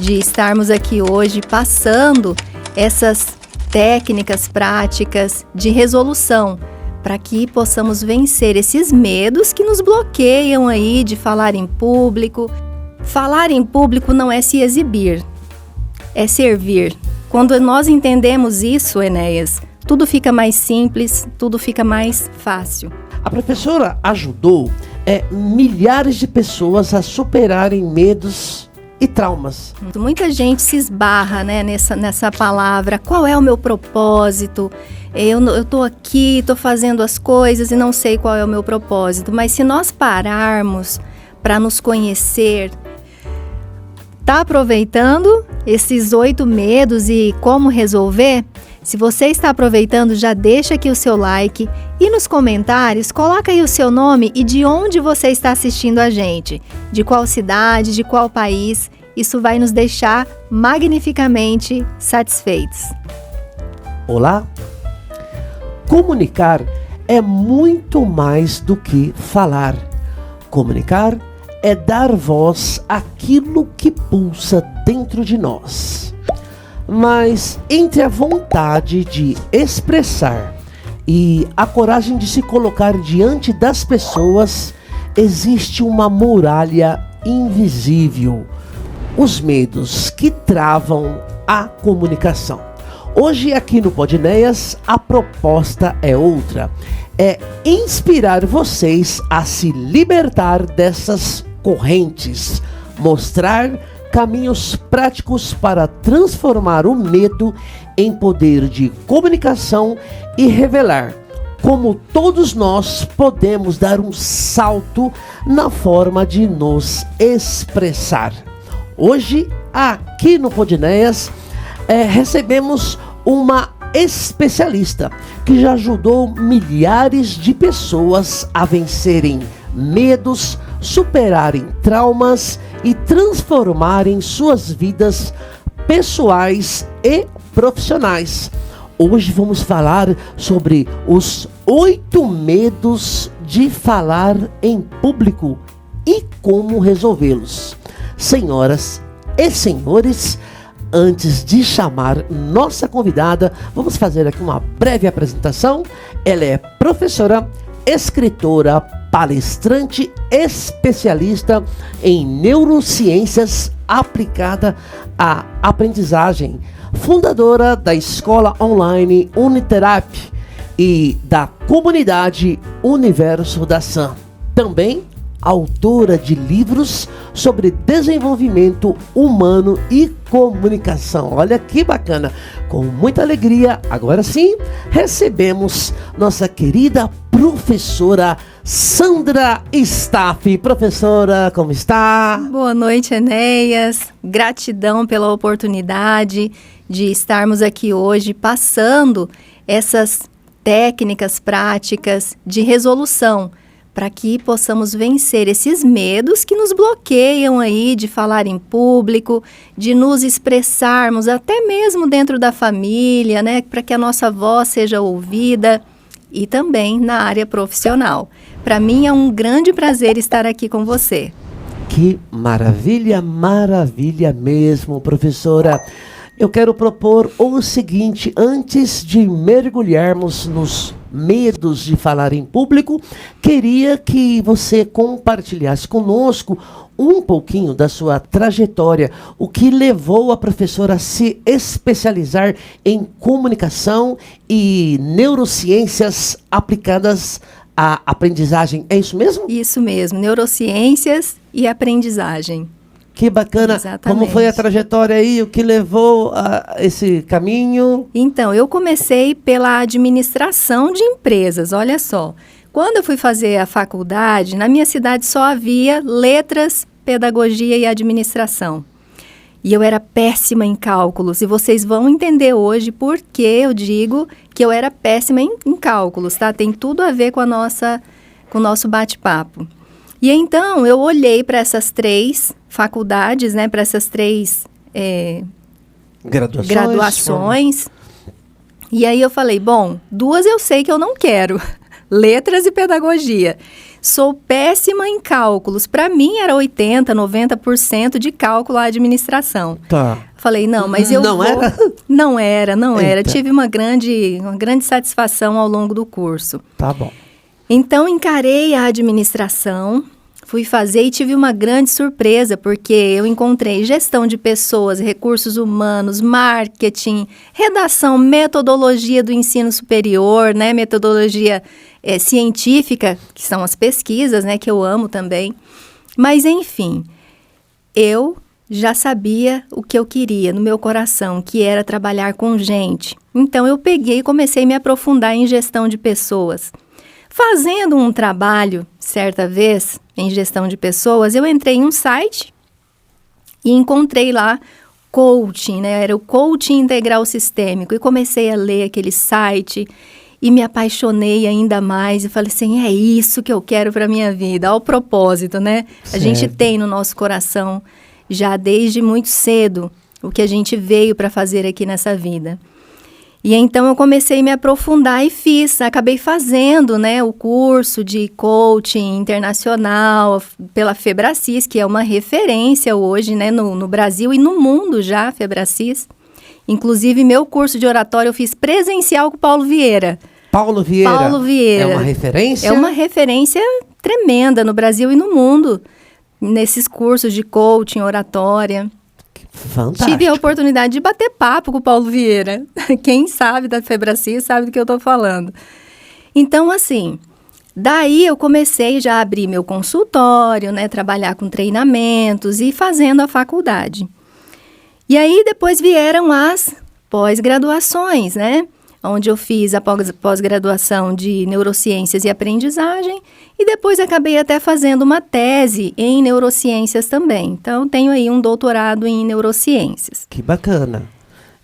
de estarmos aqui hoje passando essas técnicas práticas de resolução para que possamos vencer esses medos que nos bloqueiam aí de falar em público. Falar em público não é se exibir, é servir. Quando nós entendemos isso, Enéas, tudo fica mais simples, tudo fica mais fácil. A professora ajudou milhares de pessoas a superarem medos e traumas. Muita gente se esbarra, né, nessa palavra. Qual é o meu propósito? Eu tô aqui, tô fazendo as coisas e não sei qual é o meu propósito. Mas se nós pararmos para nos conhecer, tá aproveitando esses 8 medos e como resolver? Se você está aproveitando, já deixa aqui o seu like e nos comentários coloca aí o seu nome e de onde você está assistindo a gente, de qual cidade, de qual país. Isso vai nos deixar magnificamente satisfeitos. Olá! Comunicar é muito mais do que falar. Comunicar é dar voz àquilo que pulsa dentro de nós. Mas entre a vontade de expressar e a coragem de se colocar diante das pessoas, existe uma muralha invisível, os medos que travam a comunicação. Hoje aqui no Podnéias a proposta é outra, é inspirar vocês a se libertar dessas correntes, mostrar caminhos práticos para transformar o medo em poder de comunicação e revelar como todos nós podemos dar um salto na forma de nos expressar. Hoje, aqui no Podnéias, recebemos uma especialista que já ajudou milhares de pessoas a vencerem medos, superarem traumas e transformarem suas vidas pessoais e profissionais. Hoje vamos falar sobre os 8 medos de falar em público e como resolvê-los. Senhoras e senhores, antes de chamar nossa convidada, vamos fazer aqui uma breve apresentação. Ela é professora, escritora, palestrante, especialista em neurociências aplicada à aprendizagem, fundadora da escola online Uniterap e da comunidade Universo da Sam. Também autora de livros sobre desenvolvimento humano e comunicação. Olha que bacana! Com muita alegria, agora sim, recebemos nossa querida professora Sandra Staff. Professora, como está? Boa noite, Enéas. Gratidão pela oportunidade de estarmos aqui hoje passando essas técnicas práticas de resolução para que possamos vencer esses medos que nos bloqueiam aí de falar em público, de nos expressarmos até mesmo dentro da família, né? Para que a nossa voz seja ouvida e também na área profissional. Para mim é um grande prazer estar aqui com você. Que maravilha, maravilha mesmo, professora. Eu quero propor o seguinte, antes de mergulharmos nos medos de falar em público, queria que você compartilhasse conosco um pouquinho da sua trajetória, o que levou a professora a se especializar em comunicação e neurociências aplicadas à aprendizagem. É isso mesmo? Isso mesmo, neurociências e aprendizagem. Que bacana. Exatamente. Como foi a trajetória aí? O que levou a esse caminho? Então, eu comecei pela administração de empresas, olha só. Quando eu fui fazer a faculdade, na minha cidade só havia letras, pedagogia e administração. E eu era péssima em cálculos. E vocês vão entender hoje por que eu digo que eu era péssima em cálculos, tá? Tem tudo a ver com o nosso bate-papo. E então, eu olhei para essas 3 faculdades, né, para essas 3 graduações. E aí eu falei, bom, 2 eu sei que eu não quero, letras e pedagogia. Sou péssima em cálculos. Para mim era 80%, 90% de cálculo à administração. Tá. Falei, não, mas eu Não vou... era? Não era. Eita. Tive uma grande satisfação ao longo do curso. Tá bom. Então, encarei a administração, fui fazer e tive uma grande surpresa, porque eu encontrei gestão de pessoas, recursos humanos, marketing, redação, metodologia do ensino superior, né? Metodologia científica, que são as pesquisas, né? Que eu amo também. Mas, enfim, eu já sabia o que eu queria no meu coração, que era trabalhar com gente. Então, eu peguei e comecei a me aprofundar em gestão de pessoas. Fazendo um trabalho, certa vez, em gestão de pessoas, eu entrei em um site e encontrei lá coaching, né? Era o coaching integral sistêmico. E comecei a ler aquele site e me apaixonei ainda mais. E falei assim, é isso que eu quero para a minha vida. Ao propósito, né? Certo. A gente tem no nosso coração, já desde muito cedo, o que a gente veio para fazer aqui nessa vida. E então eu comecei a me aprofundar e acabei fazendo, né, o curso de coaching internacional pela Febracis, que é uma referência hoje, né, no Brasil e no mundo já, a Febracis. Inclusive, meu curso de oratória eu fiz presencial com o Paulo Vieira. Paulo Vieira. Paulo Vieira. É uma referência? É uma referência tremenda no Brasil e no mundo, nesses cursos de coaching, oratória. Fantástico. Tive a oportunidade de bater papo com o Paulo Vieira. Quem sabe da Febracis sabe do que eu estou falando. Então, assim, daí eu comecei já a abrir meu consultório, né? Trabalhar com treinamentos e fazendo a faculdade. E aí, depois vieram as pós-graduações, né? Onde eu fiz a pós-graduação de neurociências e aprendizagem e depois acabei até fazendo uma tese em neurociências também. Então, tenho aí um doutorado em neurociências. Que bacana.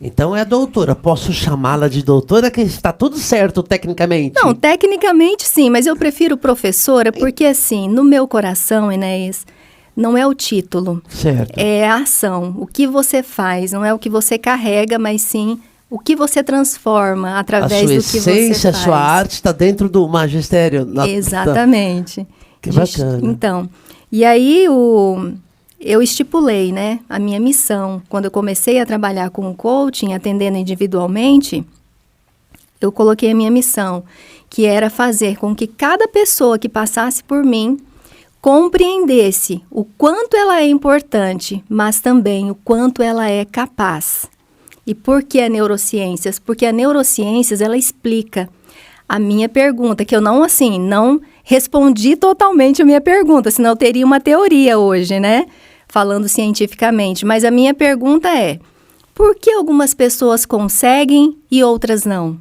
Então é doutora. Posso chamá-la de doutora, que está tudo certo tecnicamente? Não, tecnicamente sim, mas eu prefiro professora porque, assim, no meu coração, Enéas, não é o título. Certo. É a ação. O que você faz, não é o que você carrega, mas sim o que você transforma através do que você faz. A sua essência, a sua arte está dentro do magistério. Exatamente. Que bacana. Então, e aí eu estipulei, né, a minha missão. Quando eu comecei a trabalhar com o coaching, atendendo individualmente, eu coloquei a minha missão, que era fazer com que cada pessoa que passasse por mim compreendesse o quanto ela é importante, mas também o quanto ela é capaz. E por que a neurociências? Porque a neurociências, ela explica a minha pergunta, que eu não respondi totalmente a minha pergunta, senão eu teria uma teoria hoje, né? Falando cientificamente. Mas a minha pergunta é, por que algumas pessoas conseguem e outras não?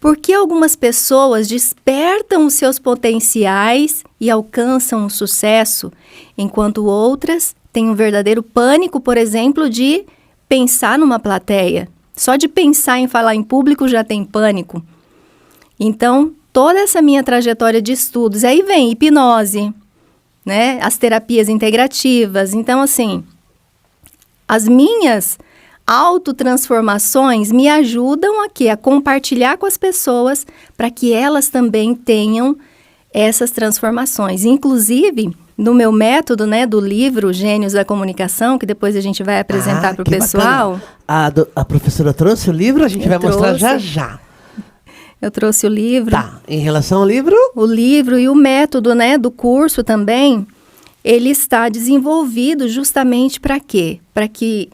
Por que algumas pessoas despertam os seus potenciais e alcançam o sucesso, enquanto outras têm um verdadeiro pânico, por exemplo, de pensar numa plateia? Só de pensar em falar em público já tem pânico. Então, toda essa minha trajetória de estudos, aí vem hipnose, né? As terapias integrativas. Então, assim, as minhas autotransformações me ajudam aqui a compartilhar com as pessoas para que elas também tenham essas transformações. Inclusive, no meu método, né, do livro Gênios da Comunicação, que depois a gente vai apresentar para o pessoal. A professora trouxe o livro, a gente vai mostrar já já. Eu trouxe o livro. Tá, em relação ao livro? O livro e o método, né, do curso também, ele está desenvolvido justamente para quê? Para que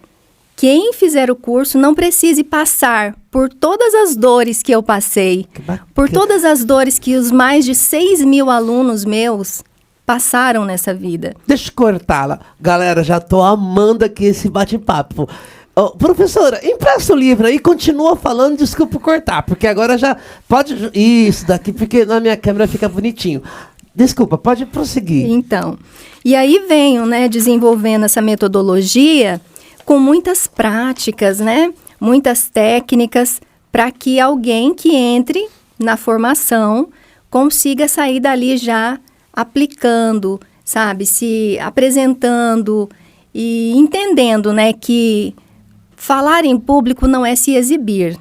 quem fizer o curso não precise passar por todas as dores que eu passei, por todas as dores que os mais de 6.000 alunos meus passaram nessa vida. Deixa eu cortá-la. Galera, já tô amando aqui esse bate-papo. Oh, professora, empresta o livro aí, continua falando, desculpa cortar, porque agora já pode... Isso daqui, porque na minha câmera fica bonitinho. Desculpa, pode prosseguir. Então, e aí venho, né, desenvolvendo essa metodologia com muitas práticas, né, muitas técnicas, para que alguém que entre na formação consiga sair dali já aplicando, sabe, se apresentando e entendendo, né, que falar em público não é se exibir,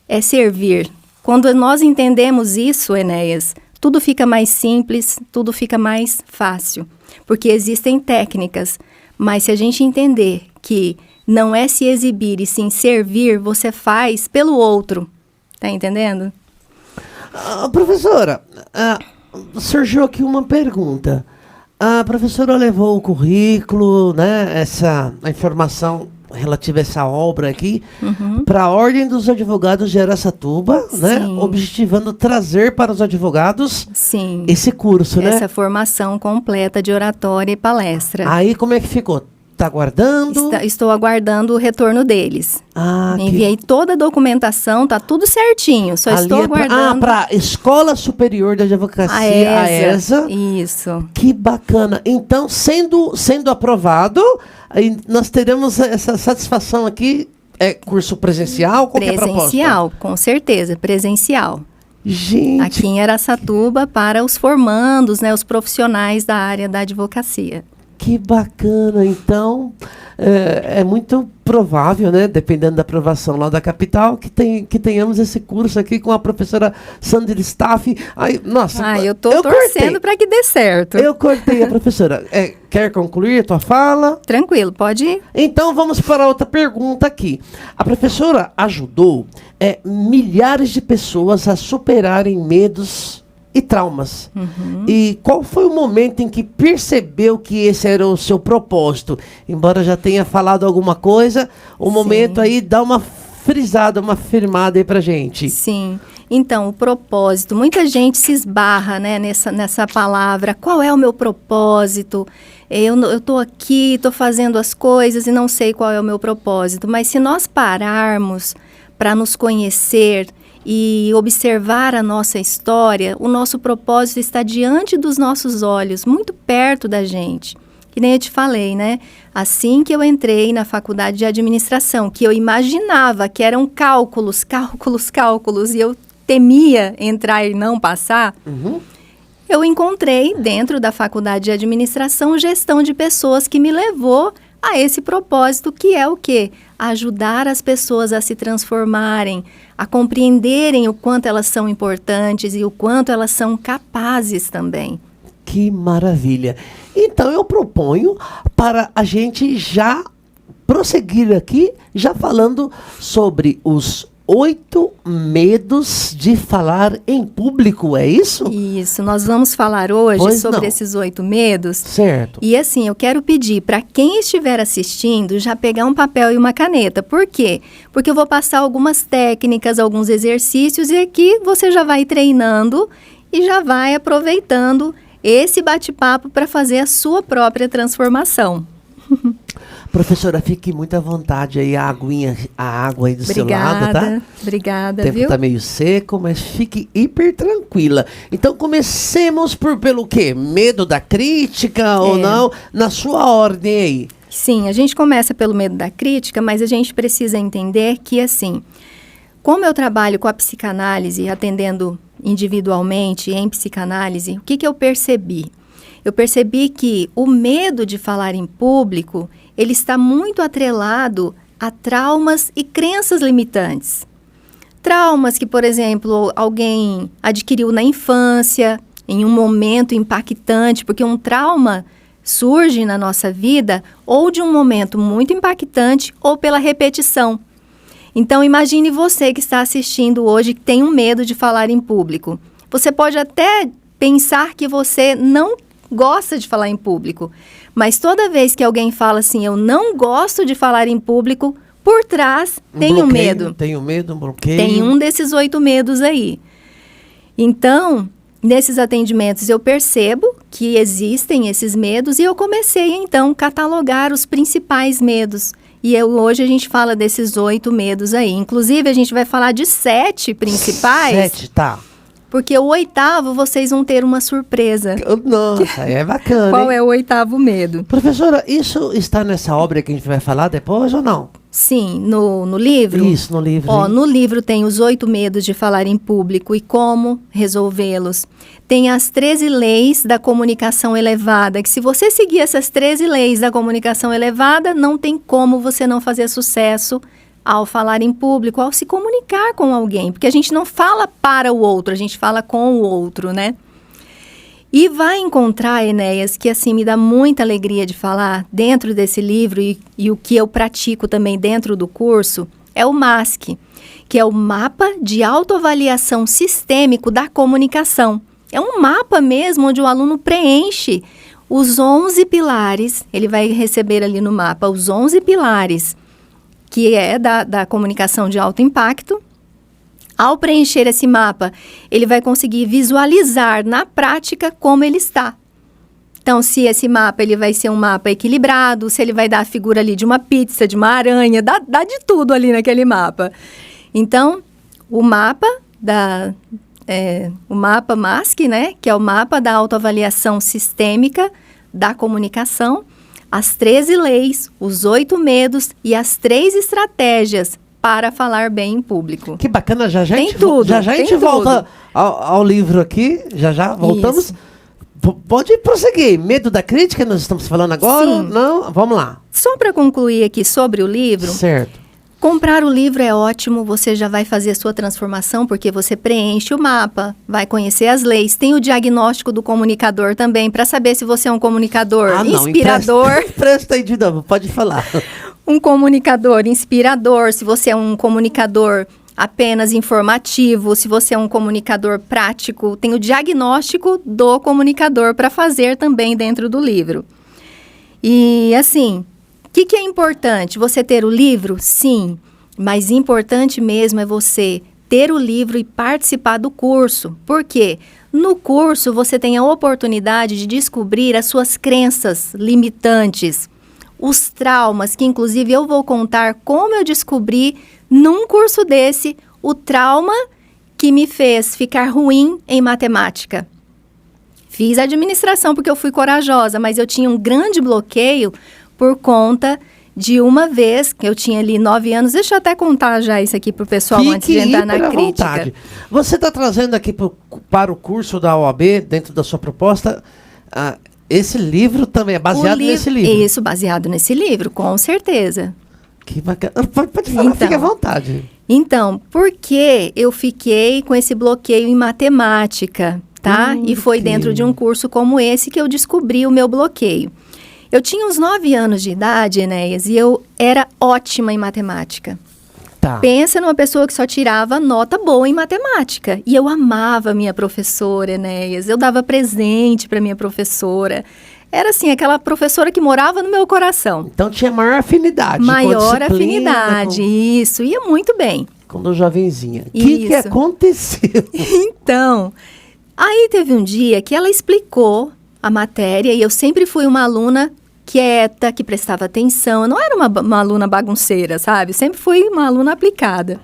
é servir. Quando nós entendemos isso, Enéas, tudo fica mais simples, tudo fica mais fácil, porque existem técnicas, mas se a gente entender que não é se exibir e sim servir, você faz pelo outro, tá entendendo? Professora, surgiu aqui uma pergunta. A professora levou o currículo, né, a informação relativa a essa obra aqui, para a Ordem dos Advogados de Araçatuba, né, objetivando trazer para os advogados esse curso, né? Essa formação completa de oratória e palestra. Aí como é que ficou? Está aguardando? Estou aguardando o retorno deles. Enviei toda a documentação, está tudo certinho. Só estou aguardando. Para a Escola Superior de Advocacia, a ESA. Isso. Que bacana. Então, sendo aprovado, aí nós teremos essa satisfação aqui. É curso presencial? Qual presencial, é a proposta? Com certeza, presencial. Gente. Aqui em Araçatuba, para os formandos, né, os profissionais da área da advocacia. Que bacana, então é muito provável, né, dependendo da aprovação lá da capital, que tenhamos esse curso aqui com a professora Sandra Staff. Nossa, eu estou torcendo para que dê certo. Eu cortei a professora. Quer concluir a tua fala? Tranquilo, pode ir. Então vamos para outra pergunta aqui. A professora ajudou milhares de pessoas a superarem medos e traumas. E qual foi o momento em que percebeu que esse era o seu propósito? Embora já tenha falado alguma coisa, o momento aí dá uma frisada, uma firmada aí pra gente. Sim. Então, o propósito. Muita gente se esbarra, né, nessa palavra. Qual é o meu propósito? Eu tô aqui, tô fazendo as coisas e não sei qual é o meu propósito. Mas se nós pararmos para nos conhecer e observar a nossa história, o nosso propósito está diante dos nossos olhos, muito perto da gente. Que nem eu te falei, né? Assim que eu entrei na faculdade de administração, que eu imaginava que eram cálculos, e eu temia entrar e não passar, eu encontrei dentro da faculdade de administração gestão de pessoas que me levou a esse propósito, que é o quê? Ajudar as pessoas a se transformarem, a compreenderem o quanto elas são importantes e o quanto elas são capazes também. Que maravilha! Então eu proponho para a gente já prosseguir aqui, já falando sobre os 8 medos de falar em público, é isso? Isso, nós vamos falar hoje sobre esses 8 medos. Certo. E assim, eu quero pedir para quem estiver assistindo já pegar um papel e uma caneta. Por quê? Porque eu vou passar algumas técnicas, alguns exercícios e aqui você já vai treinando e já vai aproveitando esse bate-papo para fazer a sua própria transformação. Professora, fique muito à vontade aí, a água aí do seu lado, tá? Obrigada, o tempo viu? Tá meio seco, mas fique hiper tranquila. Então, comecemos pelo quê? Medo da crítica ou não? Na sua ordem aí. Sim, a gente começa pelo medo da crítica, mas a gente precisa entender que, assim, como eu trabalho com a psicanálise, atendendo individualmente em psicanálise, o que eu percebi? Eu percebi que o medo de falar em público, ele está muito atrelado a traumas e crenças limitantes. Traumas que, por exemplo, alguém adquiriu na infância, em um momento impactante, porque um trauma surge na nossa vida ou de um momento muito impactante ou pela repetição. Então, imagine você que está assistindo hoje que tem um medo de falar em público. Você pode até pensar que você não gosta de falar em público, mas toda vez que alguém fala assim, eu não gosto de falar em público, por trás tem um medo. Tem um medo, um bloqueio. Tem um desses 8 medos aí. Então, nesses atendimentos eu percebo que existem esses medos e eu comecei então a catalogar os principais medos. E hoje a gente fala desses 8 medos aí. Inclusive a gente vai falar de 7 principais. 7, tá. Porque o 8º, vocês vão ter uma surpresa. Nossa, é bacana. Qual é o 8º medo? Professora, isso está nessa obra que a gente vai falar depois ou não? Sim, no livro. Isso, no livro. No livro tem os 8 medos de falar em público e como resolvê-los. Tem as 13 leis da comunicação elevada, que se você seguir essas 13 leis da comunicação elevada, não tem como você não fazer sucesso ao falar em público, ao se comunicar com alguém. Porque a gente não fala para o outro, a gente fala com o outro, né? E vai encontrar, Enéas, que assim me dá muita alegria de falar, dentro desse livro e o que eu pratico também dentro do curso, é o MASC, que é o Mapa de Autoavaliação Sistêmico da Comunicação. É um mapa mesmo onde o aluno preenche os 11 pilares, ele vai receber ali no mapa os 11 pilares, que é da comunicação de alto impacto. Ao preencher esse mapa, ele vai conseguir visualizar na prática como ele está. Então, se esse mapa ele vai ser um mapa equilibrado, se ele vai dar a figura ali de uma pizza, de uma aranha, dá de tudo ali naquele mapa. Então, o mapa o mapa MASC, né, que é o mapa da autoavaliação sistêmica da comunicação, as 13 leis, os 8 medos e as 3 estratégias para falar bem em público. Que bacana, já a gente tudo. volta ao livro aqui, já voltamos. Isso. Pode prosseguir. Medo da crítica, nós estamos falando agora? Sim. Não? Vamos lá. Só para concluir aqui sobre o livro, Certo. comprar o livro é ótimo, você já vai fazer a sua transformação, porque você preenche o mapa, vai conhecer as leis. Tem o diagnóstico do comunicador também, para saber se você é um comunicador inspirador. Presta aí de novo, pode falar. Um comunicador inspirador, se você é um comunicador apenas informativo, se você é um comunicador prático, tem o diagnóstico do comunicador para fazer também dentro do livro. E assim, o que é importante? Você ter o livro? Sim, mas importante mesmo é você ter o livro e participar do curso. Por quê? No curso você tem a oportunidade de descobrir as suas crenças limitantes, os traumas, que inclusive eu vou contar como eu descobri num curso desse o trauma que me fez ficar ruim em matemática. Fiz administração porque eu fui corajosa, mas eu tinha um grande bloqueio por conta de uma vez, que eu tinha ali 9 anos, deixa eu até contar já isso aqui para o pessoal antes de entrar na crítica. Vontade. Você está trazendo aqui para o curso da OAB, dentro da sua proposta, esse livro também é baseado nesse livro? Isso, baseado nesse livro, com certeza. Que bacana. Pode falar, fique à vontade. Então, por que eu fiquei com esse bloqueio em matemática, tá? E foi dentro de um curso como esse que eu descobri o meu bloqueio. Eu tinha uns 9 anos de idade, Enéas, e eu era ótima em matemática. Tá. Pensa numa pessoa que só tirava nota boa em matemática. E eu amava a minha professora, Enéas. Eu dava presente para minha professora. Era assim, aquela professora que morava no meu coração. Então tinha maior afinidade. Maior afinidade, isso. Ia muito bem. Quando jovenzinha. O que aconteceu? Então, aí teve um dia que ela explicou a matéria e eu sempre fui uma aluna quieta, que prestava atenção. Eu não era uma aluna bagunceira, sabe? Sempre fui uma aluna aplicada.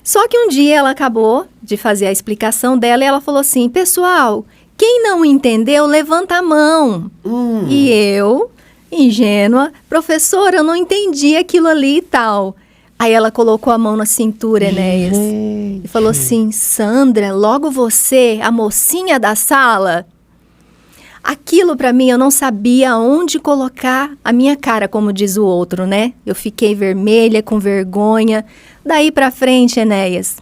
Só que um dia ela acabou de fazer a explicação dela e ela falou assim: pessoal, quem não entendeu, levanta a mão. E eu, ingênua, professora, eu não entendi aquilo ali e tal. Aí ela colocou a mão na cintura, Enéas, e falou assim: Sandra, logo você, a mocinha da sala? Aquilo para mim, eu não sabia onde colocar a minha cara, como diz o outro, né? Eu fiquei vermelha, com vergonha. Daí para frente, Enéas,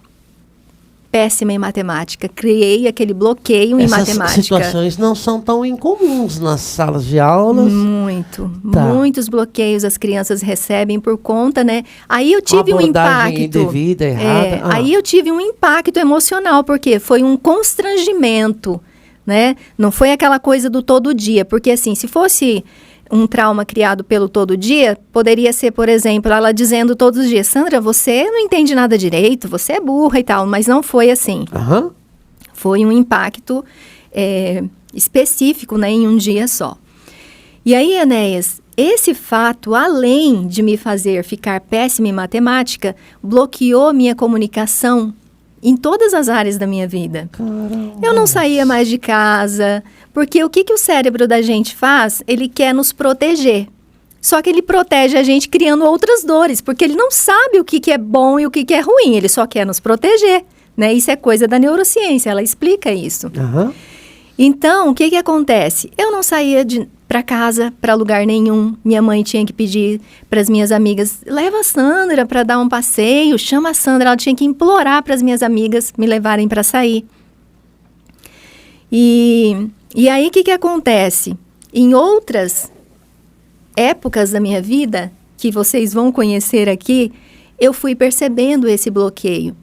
péssima em matemática. Criei aquele bloqueio em matemática. Essas situações não são tão incomuns nas salas de aulas. Muitos bloqueios as crianças recebem por conta, né? Aí eu tive um impacto. Indevida, errada. Aí eu tive um impacto emocional, porque foi um constrangimento, né? Não foi aquela coisa do todo dia, porque assim, se fosse um trauma criado pelo todo dia, poderia ser, por exemplo, ela dizendo todos os dias: Sandra, você não entende nada direito, você é burra e tal, mas não foi assim. Foi um impacto específico, né, em um dia só. E aí, Enéas, esse fato, além de me fazer ficar péssima em matemática, bloqueou minha comunicação em todas as áreas da minha vida. Caramba. Eu não saía mais de casa, porque o que o cérebro da gente faz? Ele quer nos proteger. Só que ele protege a gente criando outras dores, porque ele não sabe o que é bom e o que é ruim, ele só quer nos proteger, né? Isso é coisa da neurociência, ela explica isso. Então, o que acontece? Eu não saía para casa, para lugar nenhum. Minha mãe tinha que pedir para as minhas amigas: leva a Sandra para dar um passeio, chama a Sandra. Ela tinha que implorar para as minhas amigas me levarem para sair. E aí, o que acontece? Em outras épocas da minha vida, que vocês vão conhecer aqui, eu fui percebendo esse bloqueio.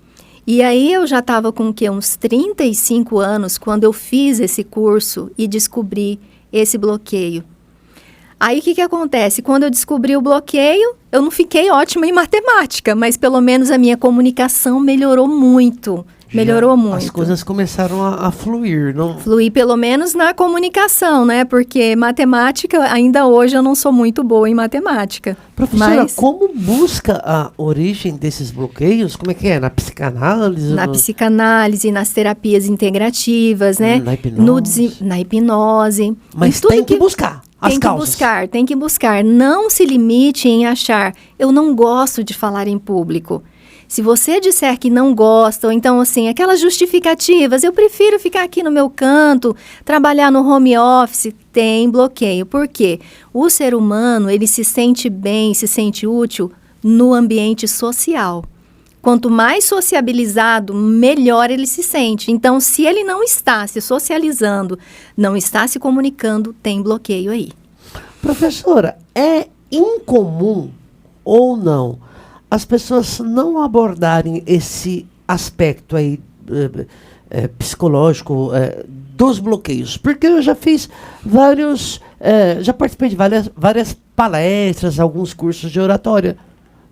E aí, eu já estava com uns 35 anos, quando eu fiz esse curso e descobri esse bloqueio. Aí, o que acontece? Quando eu descobri o bloqueio, eu não fiquei ótima em matemática, mas pelo menos a minha comunicação melhorou muito. Melhorou muito. As coisas começaram a fluir, não? Fluir pelo menos na comunicação, né? Porque matemática, ainda hoje eu não sou muito boa em matemática. Professora, como busca a origem desses bloqueios? Como é que é? Na psicanálise? Na psicanálise, nas terapias integrativas, né? Na hipnose. Na hipnose. Mas tem que buscar as causas. Tem que buscar. Não se limite em achar, eu não gosto de falar em público. Se você disser que não gosta, ou então, assim, aquelas justificativas, eu prefiro ficar aqui no meu canto, trabalhar no home office, tem bloqueio. Por quê? O ser humano, ele se sente bem, se sente útil no ambiente social. Quanto mais sociabilizado, melhor ele se sente. Então, se ele não está se socializando, não está se comunicando, tem bloqueio aí. Professora, é incomum ou não as pessoas não abordarem esse aspecto aí psicológico dos bloqueios? Porque eu já fiz já participei de várias palestras, alguns cursos de oratória.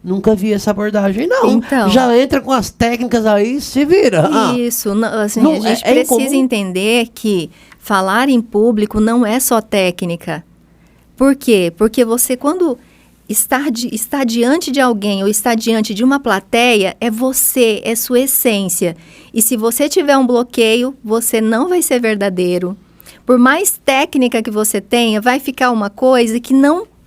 Nunca vi essa abordagem, não. Então, já entra com as técnicas aí, se vira. Isso, assim, a gente precisa entender que falar em público não é só técnica. Por quê? Porque você, quando está diante de alguém ou está diante de uma plateia, é você, é sua essência. E se você tiver um bloqueio, você não vai ser verdadeiro. Por mais técnica que você tenha, vai ficar uma coisa que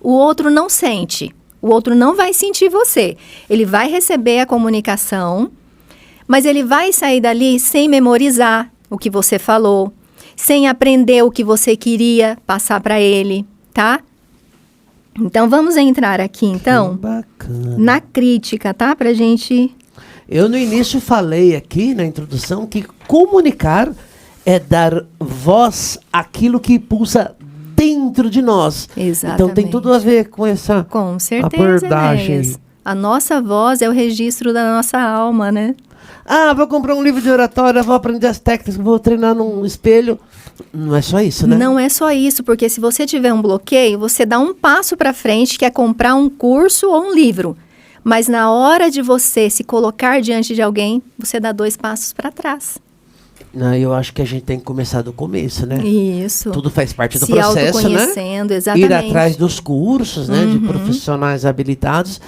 o outro não sente. O outro não vai sentir você. Ele vai receber a comunicação, mas ele vai sair dali sem memorizar o que você falou, sem aprender o que você queria passar para ele, tá? Então, vamos entrar aqui, então, na crítica, tá? Pra gente... Eu, no início, falei aqui, na introdução, que comunicar é dar voz àquilo que pulsa dentro de nós. Exatamente. Então, tem tudo a ver com essa com certeza, abordagem. Enéas. A nossa voz é o registro da nossa alma, né? Vou comprar um livro de oratória, vou aprender as técnicas, vou treinar num espelho. Não é só isso, né? Não é só isso, porque se você tiver um bloqueio, você dá um passo para frente, que é comprar um curso ou um livro. Mas na hora de você se colocar diante de alguém, você dá 2 passos para trás. Eu acho que a gente tem que começar do começo, né? Isso. Tudo faz parte do se processo, né? Se autoconhecendo, exatamente. Ir atrás dos cursos, né? De profissionais habilitados.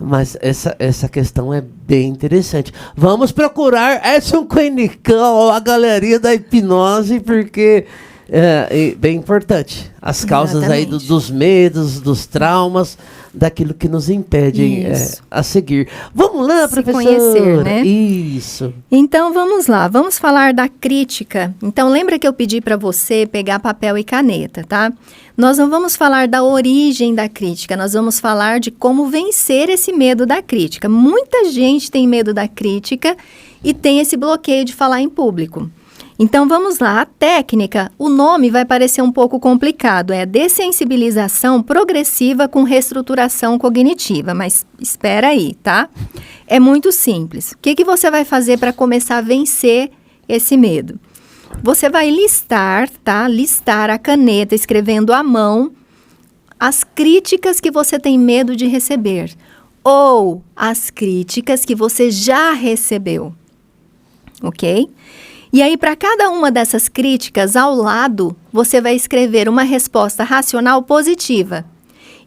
Mas essa questão é bem interessante. Vamos procurar Edson Coenicão, a galeria da hipnose, porque é bem importante. As causas aí dos medos, dos traumas, daquilo que nos impede a seguir. Vamos lá, professora? Conhecer, né? Isso. Então, vamos lá. Vamos falar da crítica. Então, lembra que eu pedi para você pegar papel e caneta, tá? Nós não vamos falar da origem da crítica, nós vamos falar de como vencer esse medo da crítica. Muita gente tem medo da crítica e tem esse bloqueio de falar em público. Então, vamos lá. A técnica, o nome vai parecer um pouco complicado. É dessensibilização progressiva com reestruturação cognitiva. Mas espera aí, tá? É muito simples. O que você vai fazer para começar a vencer esse medo? Você vai listar, tá? Listar a caneta, escrevendo à mão, as críticas que você tem medo de receber. Ou as críticas que você já recebeu. Ok? E aí, para cada uma dessas críticas, ao lado, você vai escrever uma resposta racional positiva.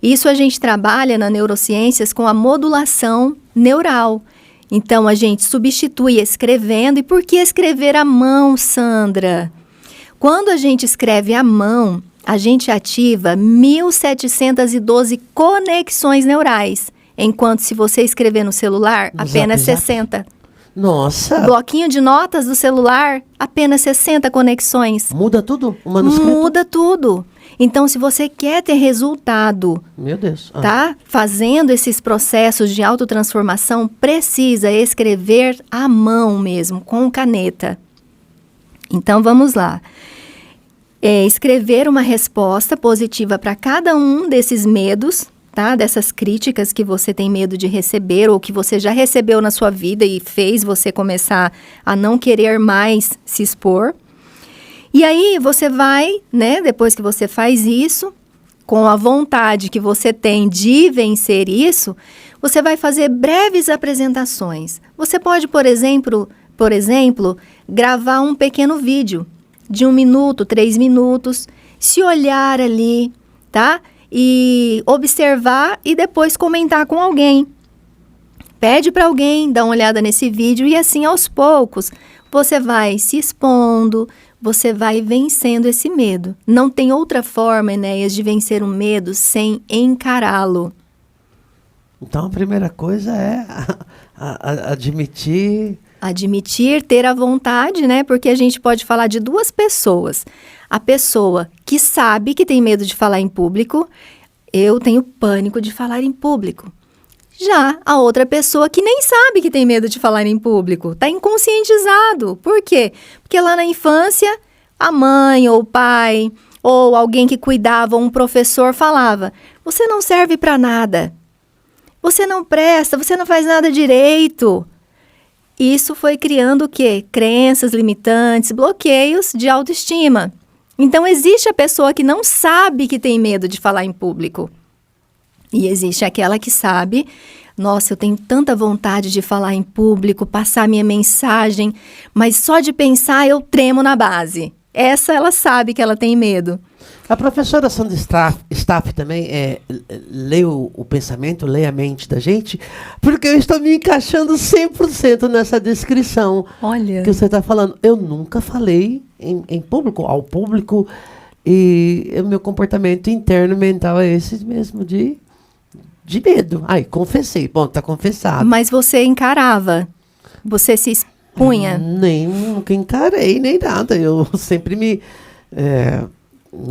Isso a gente trabalha na neurociências com a modulação neural. Então, a gente substitui escrevendo. E por que escrever à mão, Sandra? Quando a gente escreve à mão, a gente ativa 1.712 conexões neurais. Enquanto se você escrever no celular, apenas 60. Nossa! O bloquinho de notas do celular, apenas 60 conexões. Muda tudo? O manuscrito? Muda tudo. Então, se você quer ter resultado, meu Deus, tá? Fazendo esses processos de autotransformação, precisa escrever à mão mesmo, com caneta. Então, vamos lá. escrever uma resposta positiva para cada um desses medos, tá? Dessas críticas que você tem medo de receber ou que você já recebeu na sua vida e fez você começar a não querer mais se expor. E aí você vai, né, depois que você faz isso, com a vontade que você tem de vencer isso, você vai fazer breves apresentações. Você pode, por exemplo, gravar um pequeno vídeo de 1 minuto, 3 minutos, se olhar ali, tá? E observar e depois comentar com alguém. Pede para alguém dar uma olhada nesse vídeo e assim, aos poucos, você vai se expondo, você vai vencendo esse medo. Não tem outra forma, Enéas, de vencer um medo sem encará-lo. Então, a primeira coisa é admitir... Admitir, ter a vontade, né? Porque a gente pode falar de 2 pessoas. A pessoa que sabe que tem medo de falar em público. Eu tenho pânico de falar em público. Já a outra pessoa que nem sabe que tem medo de falar em público. Está inconscientizado. Por quê? Porque lá na infância, a mãe ou o pai, ou alguém que cuidava, ou um professor falava: você não serve para nada. Você não presta, você não faz nada direito. Isso foi criando o quê? Crenças limitantes, bloqueios de autoestima. Então, existe a pessoa que não sabe que tem medo de falar em público. E existe aquela que sabe: nossa, eu tenho tanta vontade de falar em público, passar minha mensagem, mas só de pensar eu tremo na base. Essa ela sabe que ela tem medo. A professora Sandra Staff também lê o pensamento, lê a mente da gente, porque eu estou me encaixando 100% nessa descrição. Olha. Que você está falando. Eu nunca falei em público, ao público, e o meu comportamento interno mental é esse mesmo, de medo. Ai, confessei. Bom, tá confessado. Mas você encarava? Você se expunha? Nunca encarei, nem nada. Eu sempre me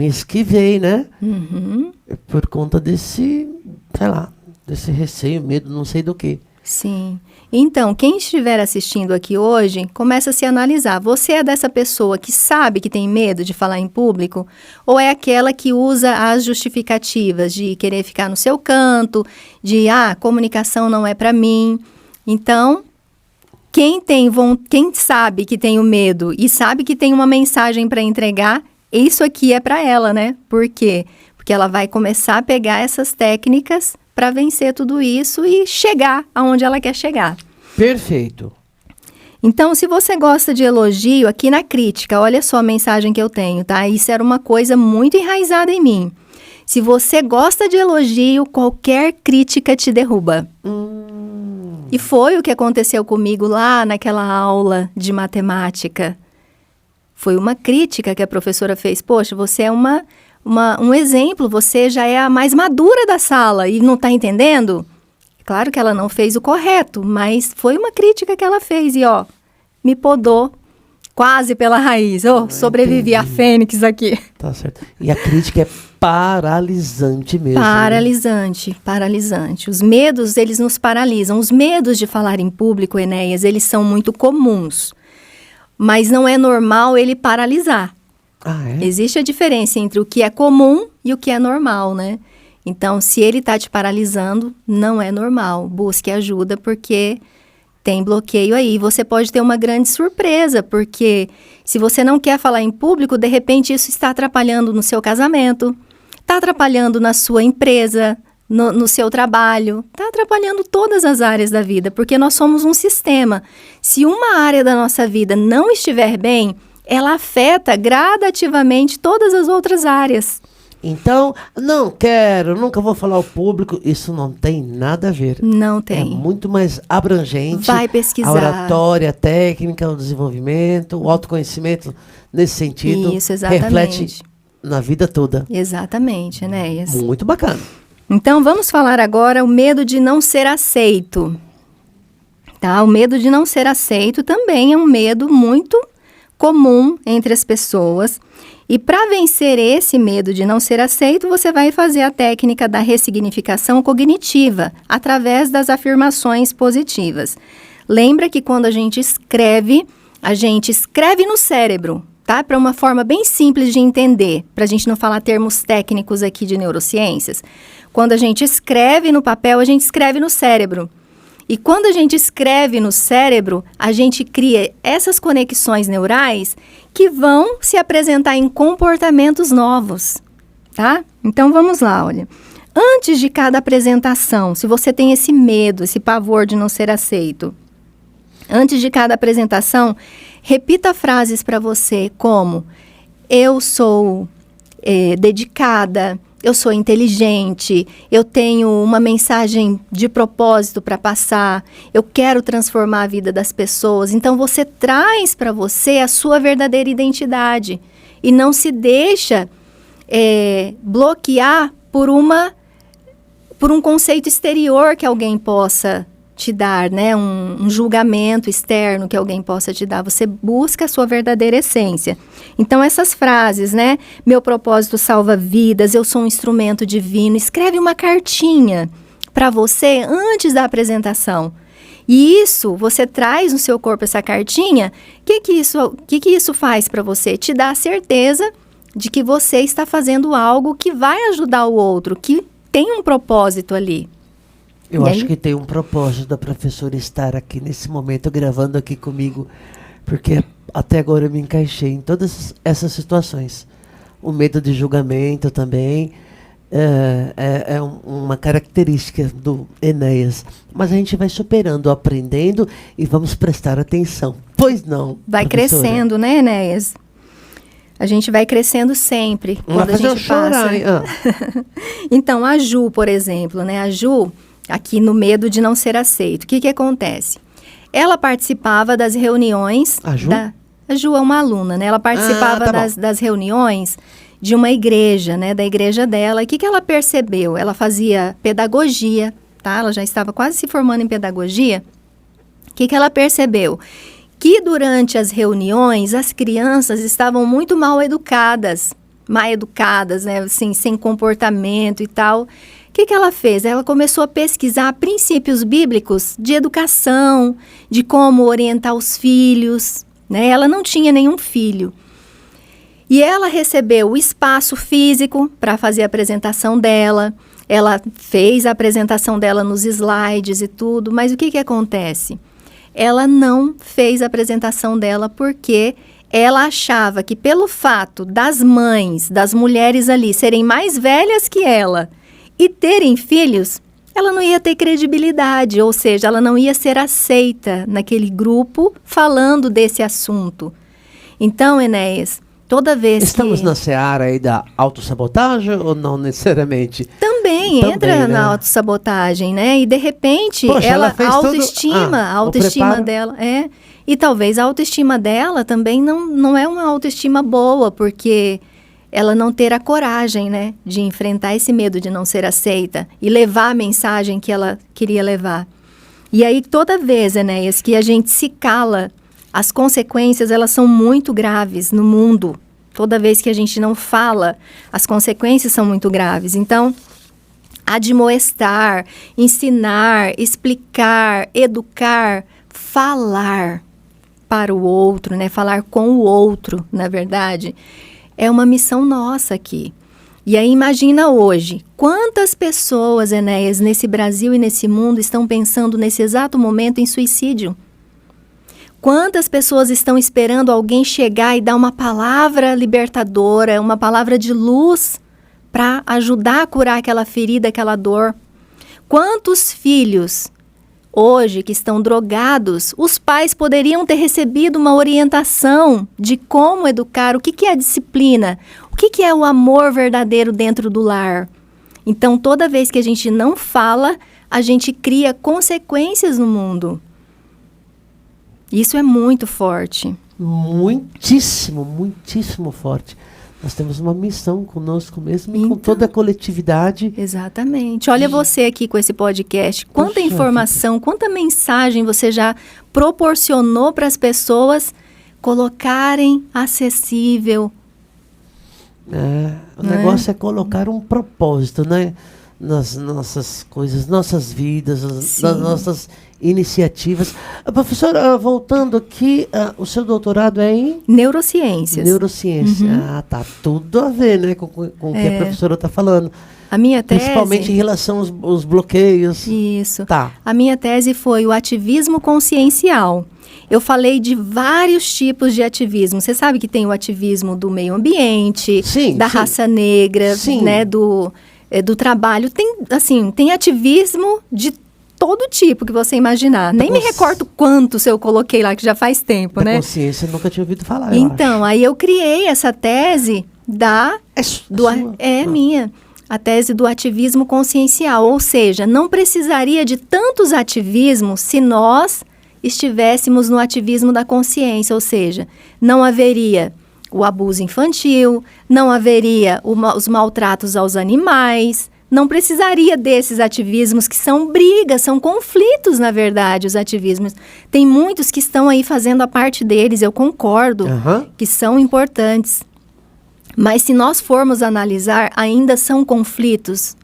esquivei, né? Uhum. Por conta desse, sei lá, desse receio, medo, não sei do que. Sim. Então, quem estiver assistindo aqui hoje, começa a se analisar. Você é dessa pessoa que sabe que tem medo de falar em público? Ou é aquela que usa as justificativas de querer ficar no seu canto, de, comunicação não é para mim? Então, quem sabe que tem o medo e sabe que tem uma mensagem para entregar, isso aqui é para ela, né? Por quê? Porque ela vai começar a pegar essas técnicas para vencer tudo isso e chegar aonde ela quer chegar. Perfeito. Então, se você gosta de elogio, aqui na crítica, olha só a mensagem que eu tenho, tá? Isso era uma coisa muito enraizada em mim. Se você gosta de elogio, qualquer crítica te derruba. E foi o que aconteceu comigo lá naquela aula de matemática. Foi uma crítica que a professora fez. Poxa, você é um exemplo, você já é a mais madura da sala e não está entendendo? Claro que ela não fez o correto, mas foi uma crítica que ela fez e, me podou quase pela raiz. Sobrevivi a fênix aqui. Tá certo. E a crítica é paralisante mesmo. Paralisante. Os medos, eles nos paralisam. Os medos de falar em público, Enéas, eles são muito comuns. Mas não é normal ele paralisar. É? Existe a diferença entre o que é comum e o que é normal, né? Então, se ele está te paralisando, não é normal. Busque ajuda, porque tem bloqueio aí. Você pode ter uma grande surpresa, porque se você não quer falar em público, de repente isso está atrapalhando no seu casamento, está atrapalhando na sua empresa, no seu trabalho, está atrapalhando todas as áreas da vida, porque nós somos um sistema. Se uma área da nossa vida não estiver bem, ela afeta gradativamente todas as outras áreas. Então, nunca vou falar ao público, isso não tem nada a ver. Não tem. É muito mais abrangente. Vai pesquisar. A oratória, a técnica, o desenvolvimento, o autoconhecimento, nesse sentido, isso, exatamente. Reflete na vida toda. Exatamente, Enéas. Muito bacana. Então, vamos falar agora o medo de não ser aceito. Tá? O medo de não ser aceito também é um medo muito comum entre as pessoas. E para vencer esse medo de não ser aceito, você vai fazer a técnica da ressignificação cognitiva, através das afirmações positivas. Lembra que quando a gente escreve no cérebro, tá? Para uma forma bem simples de entender, para a gente não falar termos técnicos aqui de neurociências. Quando a gente escreve no papel, a gente escreve no cérebro. E quando a gente escreve no cérebro, a gente cria essas conexões neurais que vão se apresentar em comportamentos novos, tá? Então, vamos lá, olha. Antes de cada apresentação, se você tem esse medo, esse pavor de não ser aceito, antes de cada apresentação, repita frases para você como: eu sou dedicada, eu sou inteligente, eu tenho uma mensagem de propósito para passar, eu quero transformar a vida das pessoas. Então, você traz para você a sua verdadeira identidade e não se deixa bloquear por um conceito exterior que alguém possa te dar, né? Um julgamento externo que alguém possa te dar. Você busca a sua verdadeira essência. Então, essas frases, né? Meu propósito salva vidas, eu sou um instrumento divino. Escreve uma cartinha para você antes da apresentação. E isso, você traz no seu corpo essa cartinha. O que isso faz para você? Te dá a certeza de que você está fazendo algo que vai ajudar o outro, que tem um propósito ali. Eu acho que tem um propósito da professora estar aqui nesse momento, gravando aqui comigo, porque até agora eu me encaixei em todas essas situações. O medo de julgamento também é uma característica do Enéas. Mas a gente vai superando, aprendendo e vamos prestar atenção. Pois não, vai professora? Crescendo, né, Enéas? A gente vai crescendo sempre quando a gente passa. Então, a Ju, por exemplo, né? A Ju, aqui no medo de não ser aceito. O que acontece? Ela participava das reuniões... A Ju? A Ju é uma aluna, né? Ela participava das reuniões de uma igreja, né? Da igreja dela. E o que ela percebeu? Ela fazia pedagogia, tá? Ela já estava quase se formando em pedagogia. O que ela percebeu? Que durante as reuniões, as crianças estavam muito mal educadas, né? Assim, sem comportamento e tal. O que ela fez? Ela começou a pesquisar princípios bíblicos de educação, de como orientar os filhos, né? Ela não tinha nenhum filho. E ela recebeu o espaço físico para fazer a apresentação dela. Ela fez a apresentação dela nos slides e tudo, mas o que acontece? Ela não fez a apresentação dela porque ela achava que pelo fato das mães, das mulheres ali serem mais velhas que ela e terem filhos, ela não ia ter credibilidade, ou seja, ela não ia ser aceita naquele grupo falando desse assunto. Então, Enéas, toda vez Estamos na seara aí da autossabotagem ou não necessariamente? Também entra na autossabotagem, né? E de repente, Poxa, ela a autoestima dela e talvez a autoestima dela também não é uma autoestima boa, porque ela não ter a coragem, né, de enfrentar esse medo de não ser aceita e levar a mensagem que ela queria levar. E aí, toda vez, Enéas, que a gente se cala, as consequências, elas são muito graves no mundo. Toda vez que a gente não fala, as consequências são muito graves. Então, admoestar, ensinar, explicar, educar, falar para o outro, né? Falar com o outro, na verdade, é uma missão nossa aqui. E aí imagina hoje, quantas pessoas, Enéas, nesse Brasil e nesse mundo estão pensando nesse exato momento em suicídio? Quantas pessoas estão esperando alguém chegar e dar uma palavra libertadora, uma palavra de luz para ajudar a curar aquela ferida, aquela dor? Quantos filhos hoje que estão drogados, os pais poderiam ter recebido uma orientação de como educar, o que é a disciplina, o que é o amor verdadeiro dentro do lar? Então, toda vez que a gente não fala, a gente cria consequências no mundo. Isso é muito forte. Muitíssimo, muitíssimo forte. Nós temos uma missão conosco mesmo e com toda a coletividade. Exatamente. Olha você aqui com esse podcast. Quanta informação, quanta mensagem você já proporcionou para as pessoas colocarem acessível. O negócio é colocar um propósito, né? nas nossas coisas, nossas vidas, nas nossas iniciativas. Professora, voltando aqui, o seu doutorado é em? Neurociências. Neurociência. Tá tudo a ver, né, com o que a professora está falando. A minha tese... Principalmente em relação aos bloqueios. Isso. Tá. A minha tese foi o ativismo consciencial. Eu falei de vários tipos de ativismo. Você sabe que tem o ativismo do meio ambiente, da raça negra, né, do trabalho. Tem ativismo de todo tipo que você imaginar. Nem me recordo quantos eu coloquei lá, que já faz tempo, né? Consciência, eu nunca tinha ouvido falar, Então, aí eu criei essa tese minha. A tese do ativismo consciencial, ou seja, não precisaria de tantos ativismos se nós estivéssemos no ativismo da consciência, ou seja, não haveria o abuso infantil, não haveria os maltratos aos animais, não precisaria desses ativismos que são brigas, são conflitos, na verdade, os ativismos. Tem muitos que estão aí fazendo a parte deles, eu concordo, que são importantes. Mas se nós formos analisar, ainda são conflitos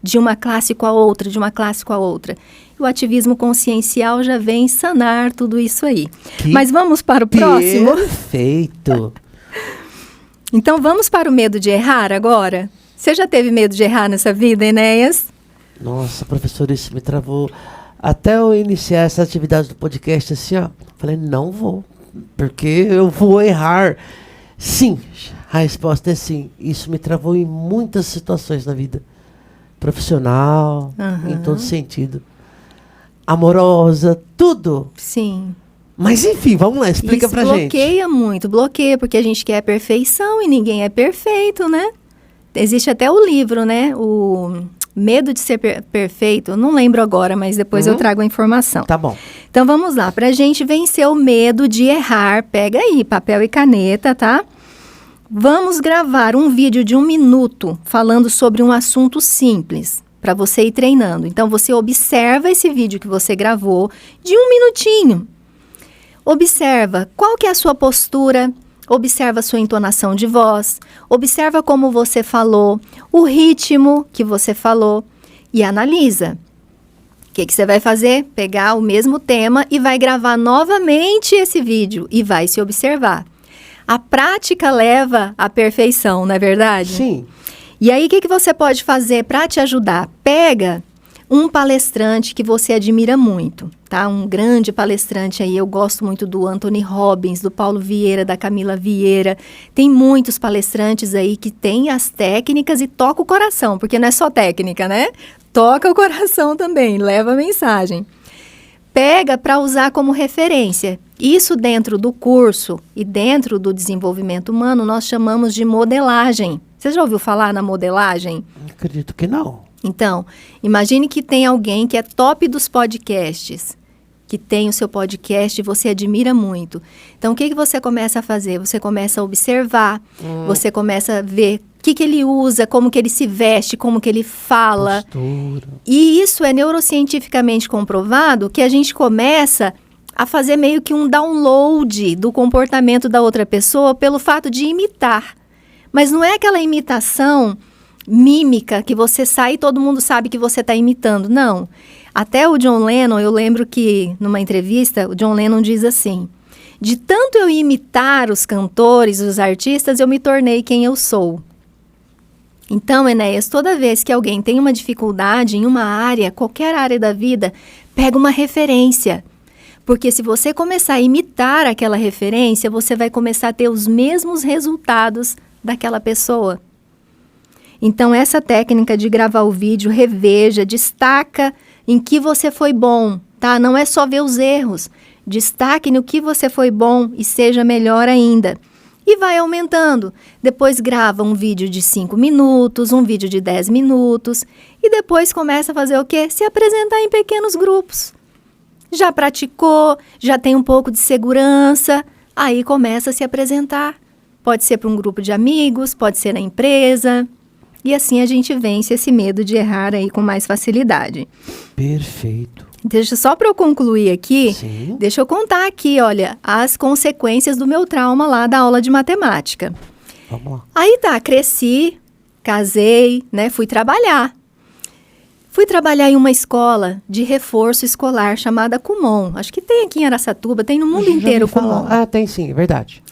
de uma classe com a outra, de uma classe com a outra. O ativismo consciencial já vem sanar tudo isso aí. Mas vamos para o próximo? Perfeito! Então vamos para o medo de errar agora? Você já teve medo de errar nessa vida, Enéas? Nossa, professor, isso me travou. Até eu iniciar essa atividade do podcast, assim, falei, não vou, porque eu vou errar. Sim, a resposta é sim. Isso me travou em muitas situações na vida. Profissional, em todo sentido. Amorosa, tudo. Sim. Mas enfim, vamos lá, explica pra gente. Bloqueia, porque a gente quer a perfeição e ninguém é perfeito, né? Existe até o livro, né? O Medo de Ser Perfeito. Eu não lembro agora, mas depois eu trago a informação. Tá bom. Então vamos lá, pra gente vencer o medo de errar, pega aí papel e caneta, tá? Vamos gravar um vídeo de 1 minuto falando sobre um assunto simples, para você ir treinando. Então, você observa esse vídeo que você gravou de 1 minutinho. Observa qual que é a sua postura, observa a sua entonação de voz, observa como você falou, o ritmo que você falou e analisa. O que você vai fazer? Pegar o mesmo tema e vai gravar novamente esse vídeo e vai se observar. A prática leva à perfeição, não é verdade? Sim. E aí, o que você pode fazer para te ajudar? Pega um palestrante que você admira muito, tá? Um grande palestrante aí, eu gosto muito do Anthony Robbins, do Paulo Vieira, da Camila Vieira. Tem muitos palestrantes aí que têm as técnicas e toca o coração, porque não é só técnica, né? Toca o coração também, leva a mensagem. Pega para usar como referência. Isso dentro do curso e dentro do desenvolvimento humano, nós chamamos de modelagem. Você já ouviu falar na modelagem? Acredito que não. Então, imagine que tem alguém que é top dos podcasts, que tem o seu podcast e você admira muito. Então, o que você começa a fazer? Você começa a observar, você começa a ver o que ele usa, como que ele se veste, como que ele fala. Postura. E isso é neurocientificamente comprovado que a gente começa a fazer meio que um download do comportamento da outra pessoa pelo fato de imitar. Mas não é aquela imitação mímica que você sai e todo mundo sabe que você está imitando. Não. Até o John Lennon, eu lembro que numa entrevista, o John Lennon diz assim: de tanto eu imitar os cantores, os artistas, eu me tornei quem eu sou. Então, Enéas, toda vez que alguém tem uma dificuldade em uma área, qualquer área da vida, pega uma referência. Porque se você começar a imitar aquela referência, você vai começar a ter os mesmos resultados daquela pessoa. Então, essa técnica de gravar o vídeo, reveja, destaca em que você foi bom, tá? Não é só ver os erros. Destaque no que você foi bom e seja melhor ainda. E vai aumentando. Depois grava um vídeo de 5 minutos, um vídeo de 10 minutos. E depois começa a fazer o quê? Se apresentar em pequenos grupos. Já praticou, já tem um pouco de segurança, aí começa a se apresentar. Pode ser para um grupo de amigos, pode ser na empresa. E assim a gente vence esse medo de errar aí com mais facilidade. Perfeito. Deixa só para eu concluir aqui, Sim. Deixa eu contar aqui, olha, as consequências do meu trauma lá da aula de matemática. Vamos lá. Aí tá, cresci, casei, né, fui trabalhar. Fui trabalhar em uma escola de reforço escolar chamada Kumon. Acho que tem aqui em Araçatuba, tem no mundo inteiro Kumon. Ah, tem sim, é verdade.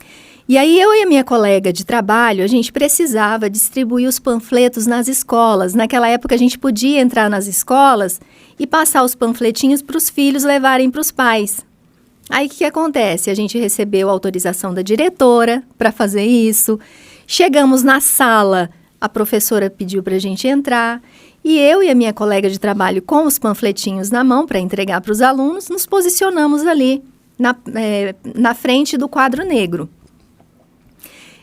E aí eu e a minha colega de trabalho, a gente precisava distribuir os panfletos nas escolas. Naquela época a gente podia entrar nas escolas e passar os panfletinhos para os filhos levarem para os pais. Aí o que acontece? A gente recebeu a autorização da diretora para fazer isso. Chegamos na sala, a professora pediu para a gente entrar. E eu e a minha colega de trabalho, com os panfletinhos na mão para entregar para os alunos, nos posicionamos ali, na frente do quadro negro.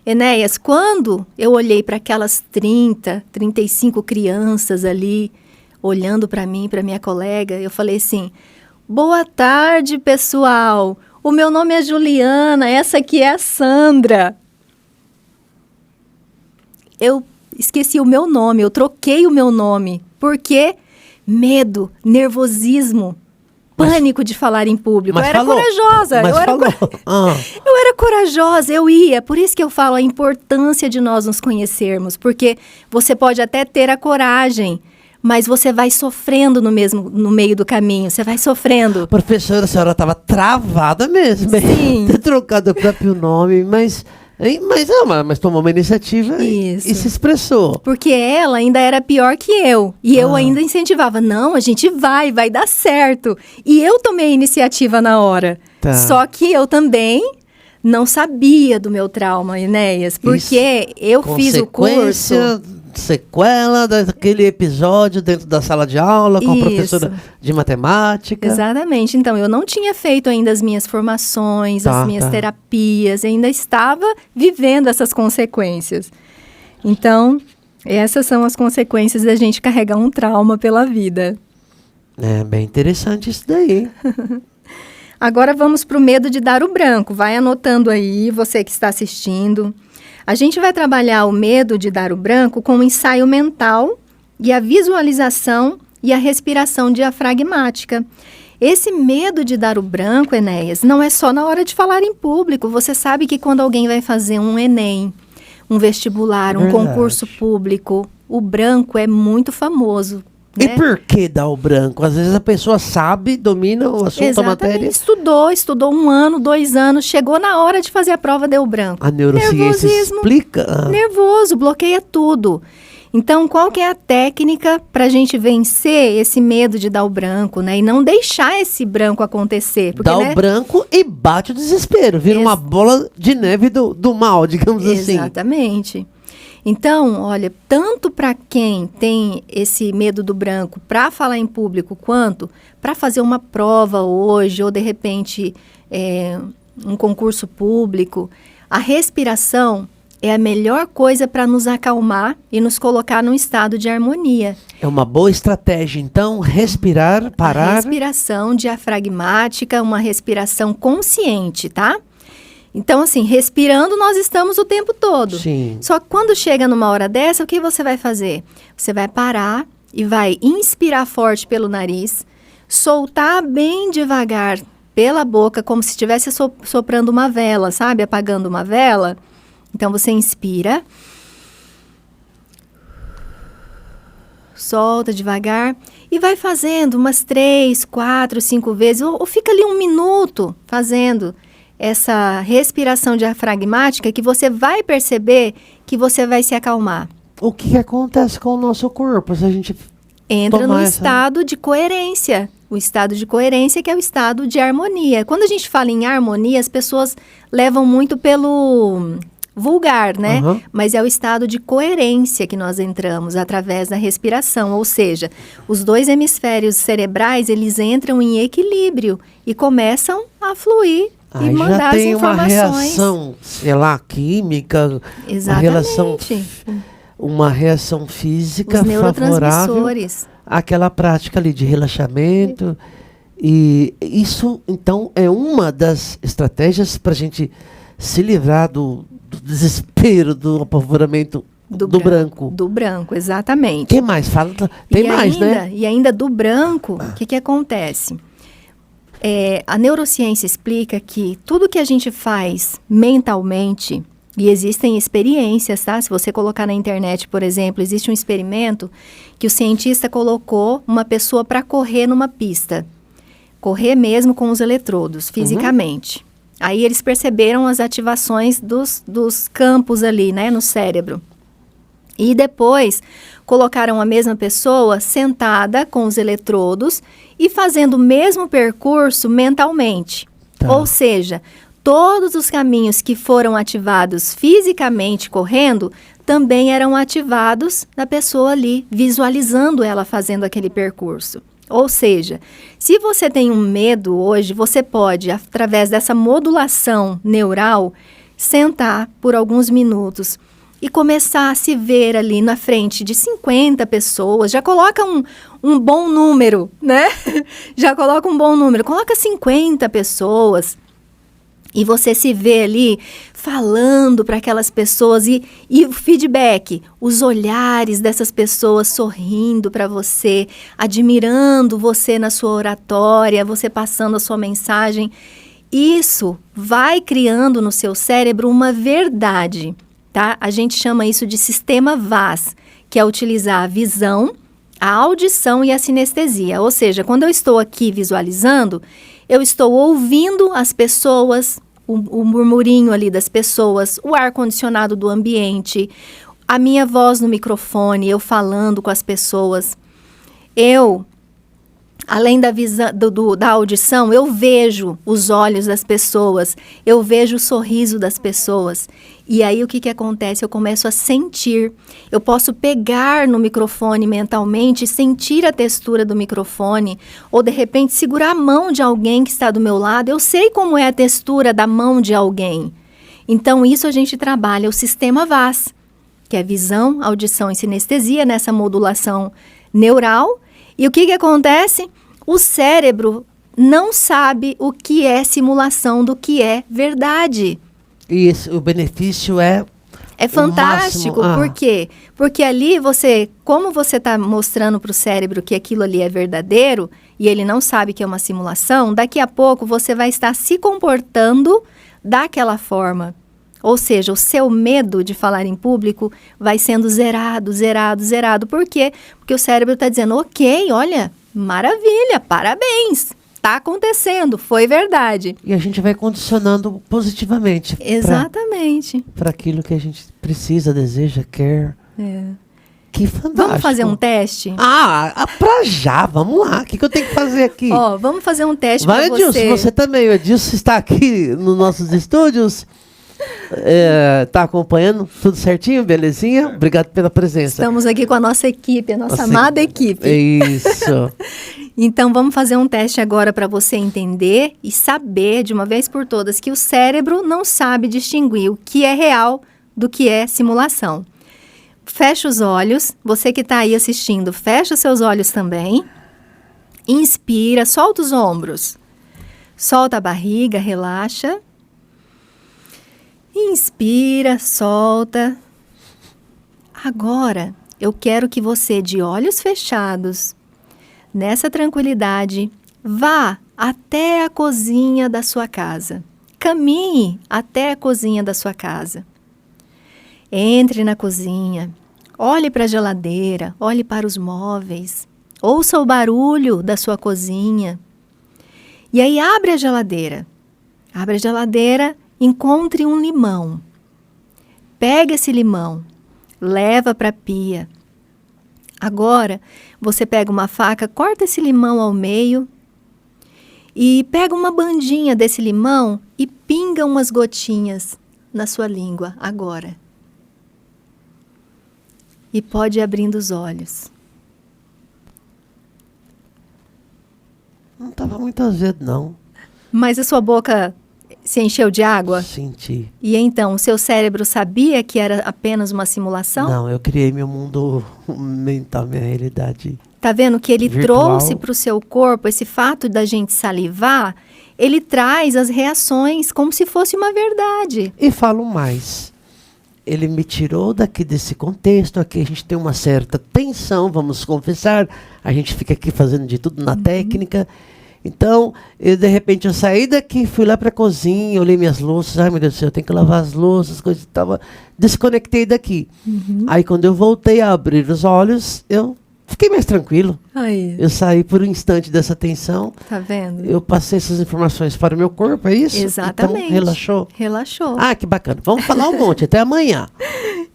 Enéas, quando eu olhei para aquelas 35 crianças ali, olhando para mim, para minha colega, eu falei assim, boa tarde, pessoal, o meu nome é Juliana, essa aqui é a Sandra. Eu esqueci o meu nome, eu troquei o meu nome. Por quê? Medo, nervosismo, pânico de falar em público. Eu era corajosa. Eu era corajosa, eu ia. Por isso que eu falo a importância de nós nos conhecermos. Porque você pode até ter a coragem, mas você vai sofrendo no meio do caminho. Você vai sofrendo. Professora, a senhora estava travada mesmo. Sim. Ter trocado o próprio nome, mas tomou uma iniciativa e se expressou. Porque ela ainda era pior que eu. E eu ainda incentivava. Não, a gente vai dar certo. E eu tomei a iniciativa na hora. Tá. Só que eu também não sabia do meu trauma, Enéas. Porque eu fiz o curso... Sequela daquele episódio dentro da sala de aula com a professora de matemática. Exatamente. Então, eu não tinha feito ainda as minhas formações, as minhas terapias, ainda estava vivendo essas consequências. Então, essas são as consequências da gente carregar um trauma pela vida. É bem interessante isso daí. Agora vamos para o medo de dar o branco. Vai anotando aí, você que está assistindo. A gente vai trabalhar o medo de dar o branco com o ensaio mental e a visualização e a respiração diafragmática. Esse medo de dar o branco, Enéas, não é só na hora de falar em público. Você sabe que quando alguém vai fazer um Enem, um vestibular, um concurso público, o branco é muito famoso. E por que dar o branco? Às vezes a pessoa sabe, domina o assunto, a matéria. Estudou 1 ano, 2 anos, chegou na hora de fazer a prova, deu branco. A neurociência explica. Nervoso, bloqueia tudo. Então, qual que é a técnica para a gente vencer esse medo de dar o branco, né? E não deixar esse branco acontecer. Porque, dá o branco e bate o desespero. Vira uma bola de neve do mal, digamos assim. Exatamente. Então, olha, tanto para quem tem esse medo do branco para falar em público, quanto para fazer uma prova hoje, ou de repente um concurso público, a respiração é a melhor coisa para nos acalmar e nos colocar num estado de harmonia. É uma boa estratégia, então, respirar, parar. A respiração diafragmática, uma respiração consciente, tá? Então, assim, respirando, nós estamos o tempo todo. Sim. Só que quando chega numa hora dessa, o que você vai fazer? Você vai parar e vai inspirar forte pelo nariz, soltar bem devagar pela boca, como se estivesse soprando uma vela, sabe? Apagando uma vela. Então, você inspira. Solta devagar e vai fazendo umas 3, 4, 5 vezes. Ou fica ali 1 minuto fazendo essa respiração diafragmática, que você vai perceber que você vai se acalmar. O que acontece com o nosso corpo se a gente entra no estado de coerência. O estado de coerência que é o estado de harmonia. Quando a gente fala em harmonia, as pessoas levam muito pelo vulgar, né? Mas é o estado de coerência que nós entramos através da respiração. Ou seja, os 2 hemisférios cerebrais, eles entram em equilíbrio e começam a fluir. E mandar já tem as informações. Uma reação, sei lá, química, exatamente, uma reação física os neurotransmissores. Aquela prática ali de relaxamento. E isso, então, é uma das estratégias para a gente se livrar do desespero, do apavoramento do branco. Do branco, exatamente. Tem mais? Fala, tem mais, né? E ainda do branco, o que acontece? A neurociência explica que tudo que a gente faz mentalmente, E existem experiências, tá? Se você colocar na internet, por exemplo, existe um experimento que o cientista colocou uma pessoa para correr numa pista. Correr mesmo com os eletrodos, fisicamente. Aí eles perceberam as ativações dos campos ali, né, no cérebro. E depois colocaram a mesma pessoa sentada com os eletrodos e fazendo o mesmo percurso mentalmente. Tá. Ou seja, todos os caminhos que foram ativados fisicamente correndo também eram ativados da pessoa ali, visualizando ela fazendo aquele percurso. Ou seja, se você tem um medo hoje, você pode, através dessa modulação neural, sentar por alguns minutos e começar a se ver ali na frente de 50 pessoas. Já coloca um bom número, né? Já coloca um bom número. Coloca 50 pessoas. E você se vê ali falando para aquelas pessoas e o feedback, os olhares dessas pessoas sorrindo para você, admirando você na sua oratória, você passando a sua mensagem. Isso vai criando no seu cérebro uma verdade, tá? A gente chama isso de sistema VAS, que é utilizar a visão, a audição e a sinestesia. Ou seja, quando eu estou aqui visualizando, eu estou ouvindo as pessoas, o murmurinho ali das pessoas, o ar-condicionado do ambiente, a minha voz no microfone, eu falando com as pessoas. Eu, além da visão, da audição, eu vejo os olhos das pessoas, eu vejo o sorriso das pessoas. E aí o que acontece? Eu começo a sentir. Eu posso pegar no microfone mentalmente, sentir a textura do microfone, ou de repente segurar a mão de alguém que está do meu lado. Eu sei como é a textura da mão de alguém. Então isso a gente trabalha o sistema VAS, que é visão, audição e sinestesia, nessa modulação neural. E o que acontece? O cérebro não sabe o que é simulação do que é verdade. E o benefício é fantástico. Por quê? Porque ali como você está mostrando para o cérebro que aquilo ali é verdadeiro e ele não sabe que é uma simulação, daqui a pouco você vai estar se comportando daquela forma. Ou seja, o seu medo de falar em público vai sendo zerado, zerado, zerado. Por quê? Porque o cérebro está dizendo, ok, olha, maravilha, parabéns. Está acontecendo, foi verdade. E a gente vai condicionando positivamente. Exatamente. Para aquilo que a gente precisa, deseja, quer. É. Que fantástico. Vamos fazer um teste? Pra já, vamos lá. O que eu tenho que fazer aqui? Vamos fazer um teste para você. Edilson, você também. O Edilson está aqui nos nossos estúdios. Tá acompanhando tudo certinho, belezinha? Obrigado pela presença. Estamos aqui com a nossa equipe, a nossa amada equipe. Isso. Então, vamos fazer um teste agora para você entender e saber de uma vez por todas que o cérebro não sabe distinguir o que é real do que é simulação. Fecha os olhos, você que está aí assistindo, fecha seus olhos também. Inspira, solta os ombros. Solta a barriga, relaxa. Inspira, solta. Agora, eu quero que você, de olhos fechados, nessa tranquilidade, vá até a cozinha da sua casa. Caminhe até a cozinha da sua casa. Entre na cozinha, olhe para a geladeira, olhe para os móveis, ouça o barulho da sua cozinha. E aí abre a geladeira. Abre a geladeira, encontre um limão. Pega esse limão, leva para a pia. Agora, você pega uma faca, corta esse limão ao meio e pega uma bandinha desse limão e pinga umas gotinhas na sua língua agora. E pode ir abrindo os olhos. Não estava muito azedo, não. Mas a sua boca se encheu de água? Senti. E então, o seu cérebro sabia que era apenas uma simulação? Não, eu criei meu mundo mental, minha realidade. Tá vendo que ele virtual. Trouxe para o seu corpo esse fato da gente salivar, ele traz as reações como se fosse uma verdade. E falo mais. Ele me tirou daqui desse contexto, aqui a gente tem uma certa tensão, vamos confessar, a gente fica aqui fazendo de tudo na técnica, Então, de repente, eu saí daqui, fui lá para a cozinha, olhei minhas louças, ai meu Deus do céu, eu tenho que lavar as louças, coisas e tal. Desconectei daqui. Aí, quando eu voltei a abrir os olhos, eu fiquei mais tranquilo. Aí, Eu saí por um instante dessa tensão. tá vendo? Eu passei essas informações para o meu corpo, é isso? Exatamente. Então, relaxou? Relaxou. Ah, que bacana. Vamos falar um monte, até amanhã.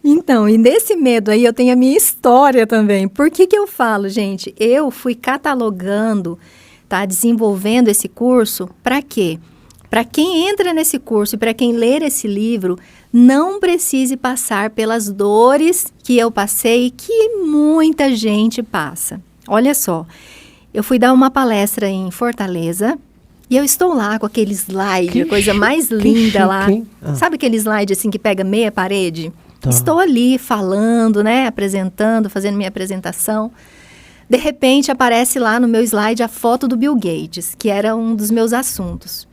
Então, e nesse medo aí eu tenho a minha história também. Por que eu falo, gente? Eu fui catalogando, tá, desenvolvendo esse curso, para quê? Para quem entra nesse curso e para quem ler esse livro, não precise passar pelas dores que eu passei e que muita gente passa. Olha só, eu fui dar uma palestra em Fortaleza e eu estou lá com aquele slide, a coisa mais linda lá. Sabe aquele slide assim que pega meia parede? Tá. Estou ali falando, né, apresentando, fazendo minha apresentação. De repente aparece lá no meu slide a foto do Bill Gates, que era um dos meus assuntos.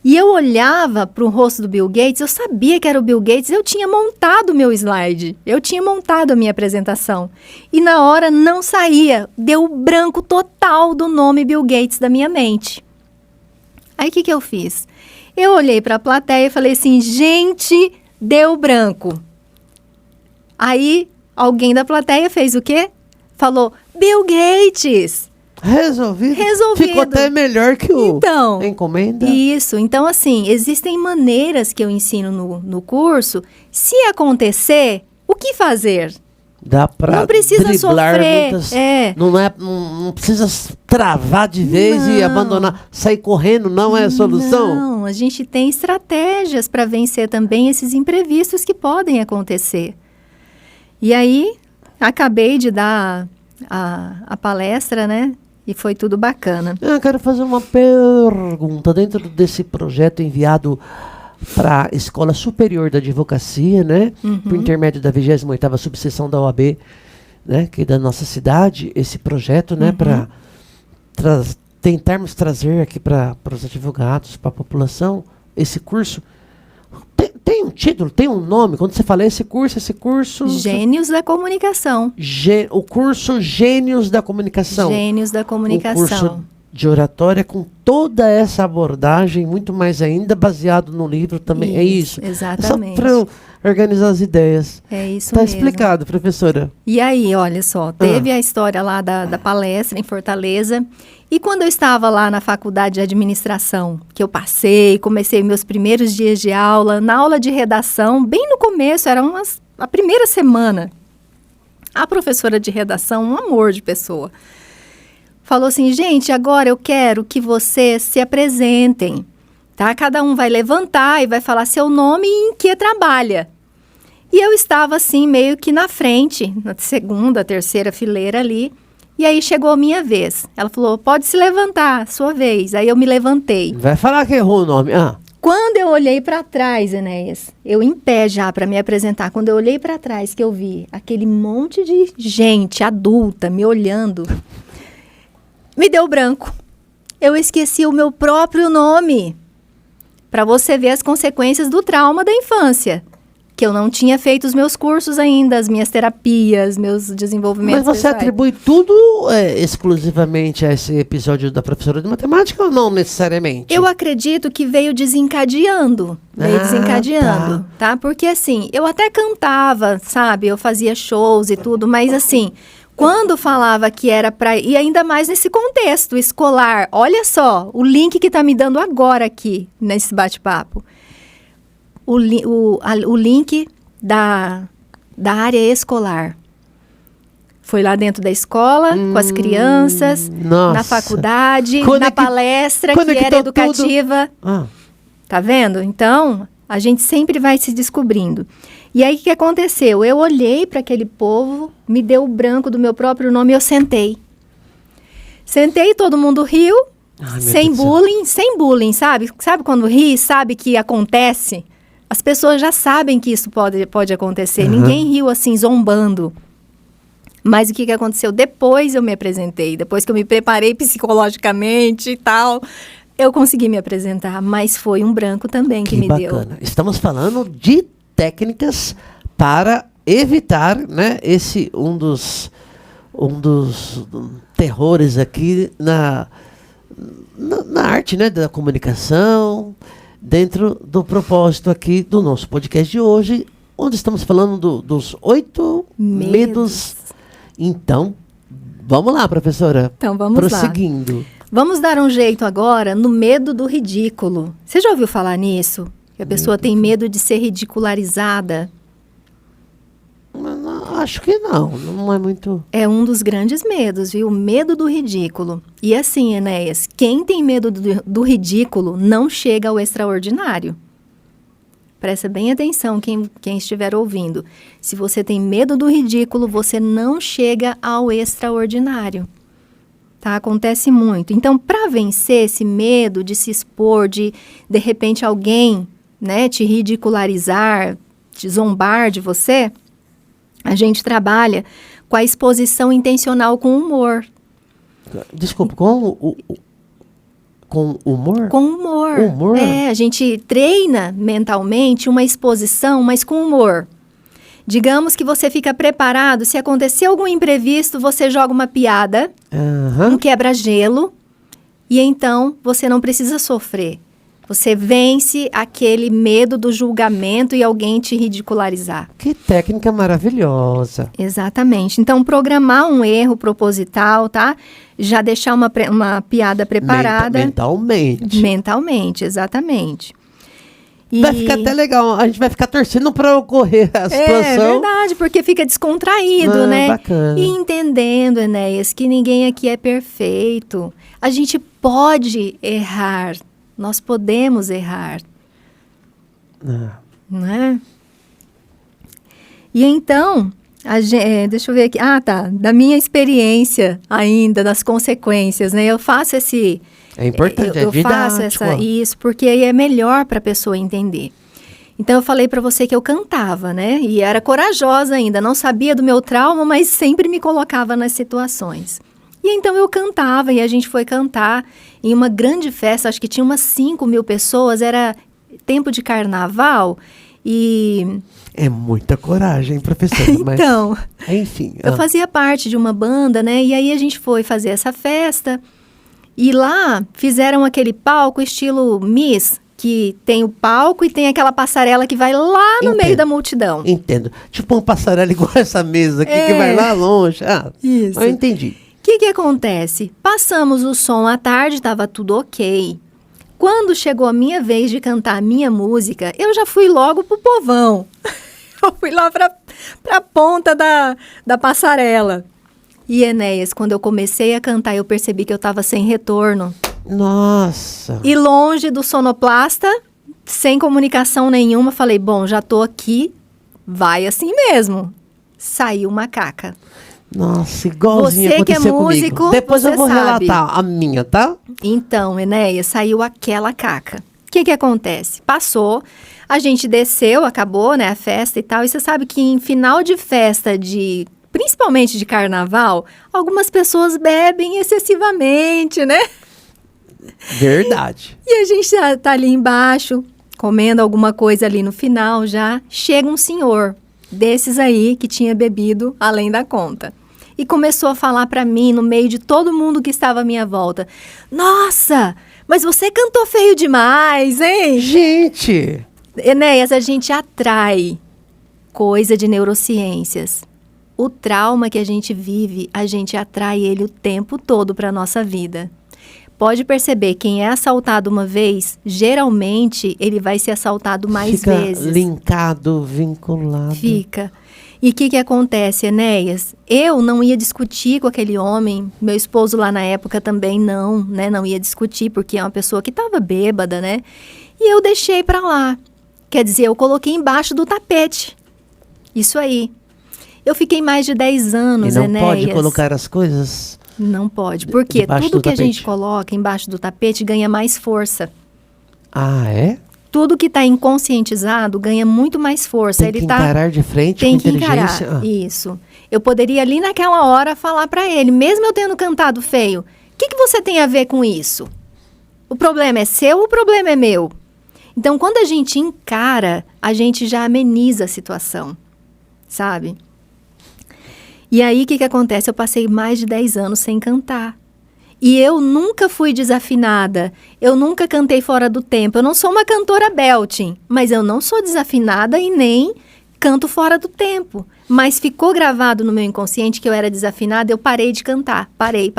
E eu olhava para o rosto do Bill Gates, eu sabia que era o Bill Gates, eu tinha montado o meu slide, eu tinha montado a minha apresentação. E na hora não saía, deu branco total do nome Bill Gates da minha mente. Aí o que eu fiz? Eu olhei para a plateia e falei assim, gente, deu branco. Aí alguém da plateia fez o quê? Falou, Bill Gates. Resolvido. Ficou até melhor que o encomenda. Isso. Então, assim, existem maneiras que eu ensino no curso. Se acontecer, o que fazer? Dá pra não precisa sofrer. Muitas, não precisa travar de vez e abandonar. Sair correndo não é a solução? Não, a gente tem estratégias para vencer também esses imprevistos que podem acontecer. E aí, acabei de dar a palestra, né? E foi tudo bacana. Eu quero fazer uma pergunta. Dentro desse projeto enviado para a Escola Superior da Advocacia, né? Por intermédio da 28ª subseção da OAB, né? Que é da nossa cidade, esse projeto, né? Para tentarmos trazer aqui para os advogados, para a população, esse curso. Tem um título, tem um nome? Quando você fala esse curso... Gênios da Comunicação. O curso Gênios da Comunicação. Gênios da Comunicação. O curso de oratória com toda essa abordagem, muito mais ainda, baseado no livro também. É isso? Exatamente. Só para eu organizar as ideias. É isso mesmo. Está explicado, professora. E aí, olha só, teve a história lá da palestra em Fortaleza. E quando eu estava lá na faculdade de administração, que eu comecei meus primeiros dias de aula, na aula de redação, bem no começo, era a primeira semana. A professora de redação, um amor de pessoa, falou assim, gente, agora eu quero que vocês se apresentem, tá? Cada um vai levantar e vai falar seu nome e em que trabalha. E eu estava assim, meio que na frente, na segunda, terceira fileira ali. E aí chegou a minha vez. Ela falou, pode se levantar, sua vez. Aí eu me levantei. Vai falar que errou o nome. Quando eu olhei para trás, Enéas, eu em pé já para me apresentar, quando eu olhei para trás que eu vi aquele monte de gente adulta me olhando, me deu branco. Eu esqueci o meu próprio nome. Para você ver as consequências do trauma da infância. Que eu não tinha feito os meus cursos ainda, as minhas terapias, meus desenvolvimentos. Mas você atribui tudo exclusivamente a esse episódio da professora de matemática ou não necessariamente? Eu acredito que veio desencadeando. Tá? Porque assim, eu até cantava, sabe? Eu fazia shows e tudo, mas assim, quando falava que era para... E ainda mais nesse contexto escolar. Olha só, o link que tá me dando agora aqui, nesse bate-papo. O link da área escolar. Foi lá dentro da escola, com as crianças, na faculdade, na palestra, que era educativa. Tá vendo? Então, a gente sempre vai se descobrindo. E aí, o que aconteceu? Eu olhei para aquele povo, me deu o branco do meu próprio nome e eu sentei. Sentei, todo mundo riu, sem bullying, sabe? Sabe quando ri, sabe que acontece? As pessoas já sabem que isso pode acontecer. Ninguém riu assim, zombando. Mas o que aconteceu? Depois eu me apresentei. Depois que eu me preparei psicologicamente e tal, eu consegui me apresentar. Mas foi um branco também que me deu. Estamos falando de técnicas para evitar, né, um dos terrores aqui na arte, né, da comunicação, dentro do propósito aqui do nosso podcast de hoje, onde estamos falando dos 8 medos. Então, vamos lá, professora. Então, vamos lá. Prosseguindo. Vamos dar um jeito agora no medo do ridículo. Você já ouviu falar nisso? Que a pessoa tem medo de ser ridicularizada? Acho que não é muito... É um dos grandes medos, viu? O medo do ridículo. E assim, Enéas, quem tem medo do ridículo não chega ao extraordinário. Presta bem atenção quem estiver ouvindo. Se você tem medo do ridículo, você não chega ao extraordinário. Tá? Acontece muito. Então, para vencer esse medo de se expor, de repente alguém, né, te ridicularizar, te zombar de você, a gente trabalha com a exposição intencional com humor. Desculpa, com humor? Com humor. Humor? A gente treina mentalmente uma exposição, mas com humor. Digamos que você fica preparado, se acontecer algum imprevisto, você joga uma piada, um quebra-gelo, e então você não precisa sofrer. Você vence aquele medo do julgamento e alguém te ridicularizar. Que técnica maravilhosa. Exatamente. Então, programar um erro proposital, tá? Já deixar uma piada preparada. Mentalmente. Mentalmente, exatamente. Vai ficar até legal. A gente vai ficar torcendo para ocorrer a situação. É verdade, porque fica descontraído, né? Bacana. E entendendo, Enéas, que ninguém aqui é perfeito. A gente pode errar. Nós podemos errar. Não é? E então, deixa eu ver aqui. Da minha experiência ainda, das consequências, né? Eu faço esse... É importante, eu faço isso, porque aí é melhor para a pessoa entender. Então, eu falei para você que eu cantava, né? E era corajosa ainda, não sabia do meu trauma, mas sempre me colocava nas situações. E então eu cantava, e a gente foi cantar em uma grande festa, acho que tinha umas 5.000 pessoas, era tempo de carnaval, e... É muita coragem, professora. Então, mas, enfim. Eu fazia parte de uma banda, né? E aí a gente foi fazer essa festa, e lá fizeram aquele palco estilo Miss, que tem o palco e tem aquela passarela que vai lá no meio da multidão. Entendo. Tipo uma passarela igual essa mesa aqui, que vai lá longe. Isso. Eu entendi. O que acontece? Passamos o som à tarde, estava tudo ok. Quando chegou a minha vez de cantar a minha música, eu já fui logo pro povão. Eu fui lá pra ponta da passarela. E, Enéas, quando eu comecei a cantar, eu percebi que eu estava sem retorno. Nossa! E longe do sonoplasta, sem comunicação nenhuma, falei, bom, já tô aqui, vai assim mesmo. Saiu uma caca. Nossa, igualzinho você que é músico, comigo. Depois eu vou sabe. relatar a minha, tá? Então, Enéas, saiu aquela caca. O que acontece? Passou, a gente desceu, acabou, né, a festa e tal. E você sabe que em final de festa, principalmente de carnaval, algumas pessoas bebem excessivamente, né? Verdade. E a gente já tá ali embaixo, comendo alguma coisa ali no final já. Chega um senhor desses aí que tinha bebido além da conta. E começou a falar para mim, no meio de todo mundo que estava à minha volta. Nossa, mas você cantou feio demais, hein? Gente! Enéas, a gente atrai coisa de neurociências. O trauma que a gente vive, a gente atrai ele o tempo todo para a nossa vida. Pode perceber, quem é assaltado uma vez, geralmente ele vai ser assaltado mais vezes. Fica linkado, vinculado. Fica. E o que acontece, Enéas? Eu não ia discutir com aquele homem, meu esposo lá na época também não ia discutir, porque é uma pessoa que estava bêbada, né? E eu deixei para lá. Quer dizer, eu coloquei embaixo do tapete. Isso aí. Eu fiquei mais de 10 anos, Enéas. E não pode colocar as coisas? Não pode, porque tudo que a gente coloca embaixo do tapete ganha mais força. Ah, é? Tudo que está inconscientizado ganha muito mais força. Tem que encarar de frente com inteligência. Encarar. Isso. Eu poderia ali naquela hora falar para ele, mesmo eu tendo cantado feio, o que você tem a ver com isso? O problema é seu ou o problema é meu? Então, quando a gente encara, a gente já ameniza a situação, sabe? E aí, o que acontece? Eu passei mais de 10 anos sem cantar. E eu nunca fui desafinada, eu nunca cantei fora do tempo. Eu não sou uma cantora belting, mas eu não sou desafinada e nem canto fora do tempo. Mas ficou gravado no meu inconsciente que eu era desafinada, eu parei de cantar. Parei.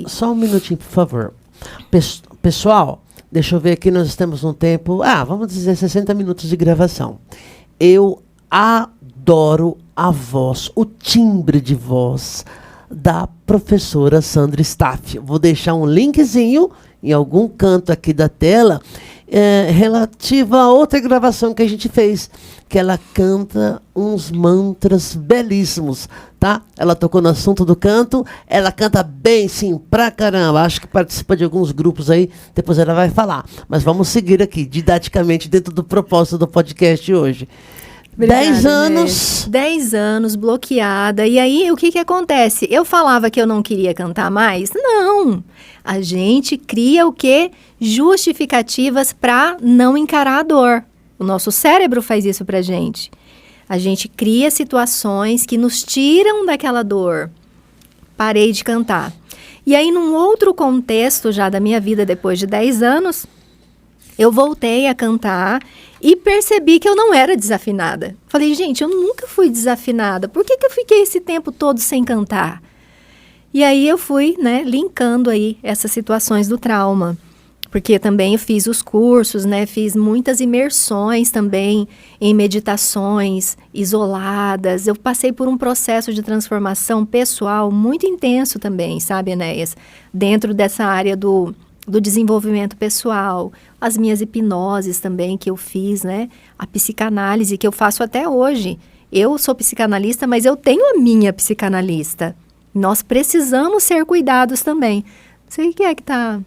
Só um minutinho, por favor. Pessoal, deixa eu ver aqui, nós estamos num tempo... vamos dizer 60 minutos de gravação. Eu adoro a voz, o timbre de voz da professora Sandra Staff. Vou deixar um linkzinho em algum canto aqui da tela relativa a outra gravação que a gente fez, que ela canta uns mantras belíssimos, tá? Ela tocou no assunto do canto, ela canta bem, sim, pra caramba. Acho que participa de alguns grupos aí, depois ela vai falar. Mas vamos seguir aqui, didaticamente, dentro do propósito do podcast hoje. Obrigada, 10 anos. Né? 10 anos, bloqueada. E aí, o que acontece? Eu falava que eu não queria cantar mais? Não. A gente cria o quê? Justificativas para não encarar a dor. O nosso cérebro faz isso pra gente. A gente cria situações que nos tiram daquela dor. Parei de cantar. E aí, num outro contexto já da minha vida, depois de 10 anos, eu voltei a cantar e percebi que eu não era desafinada. Falei, gente, eu nunca fui desafinada. Por que eu fiquei esse tempo todo sem cantar? E aí eu fui, né, linkando aí essas situações do trauma. Porque também eu fiz os cursos, né, fiz muitas imersões também em meditações isoladas. Eu passei por um processo de transformação pessoal muito intenso também, sabe, Enéas? Dentro dessa área do desenvolvimento pessoal, as minhas hipnoses também que eu fiz, né? A psicanálise que eu faço até hoje. Eu sou psicanalista, mas eu tenho a minha psicanalista. Nós precisamos ser cuidados também. Não sei o que é que tá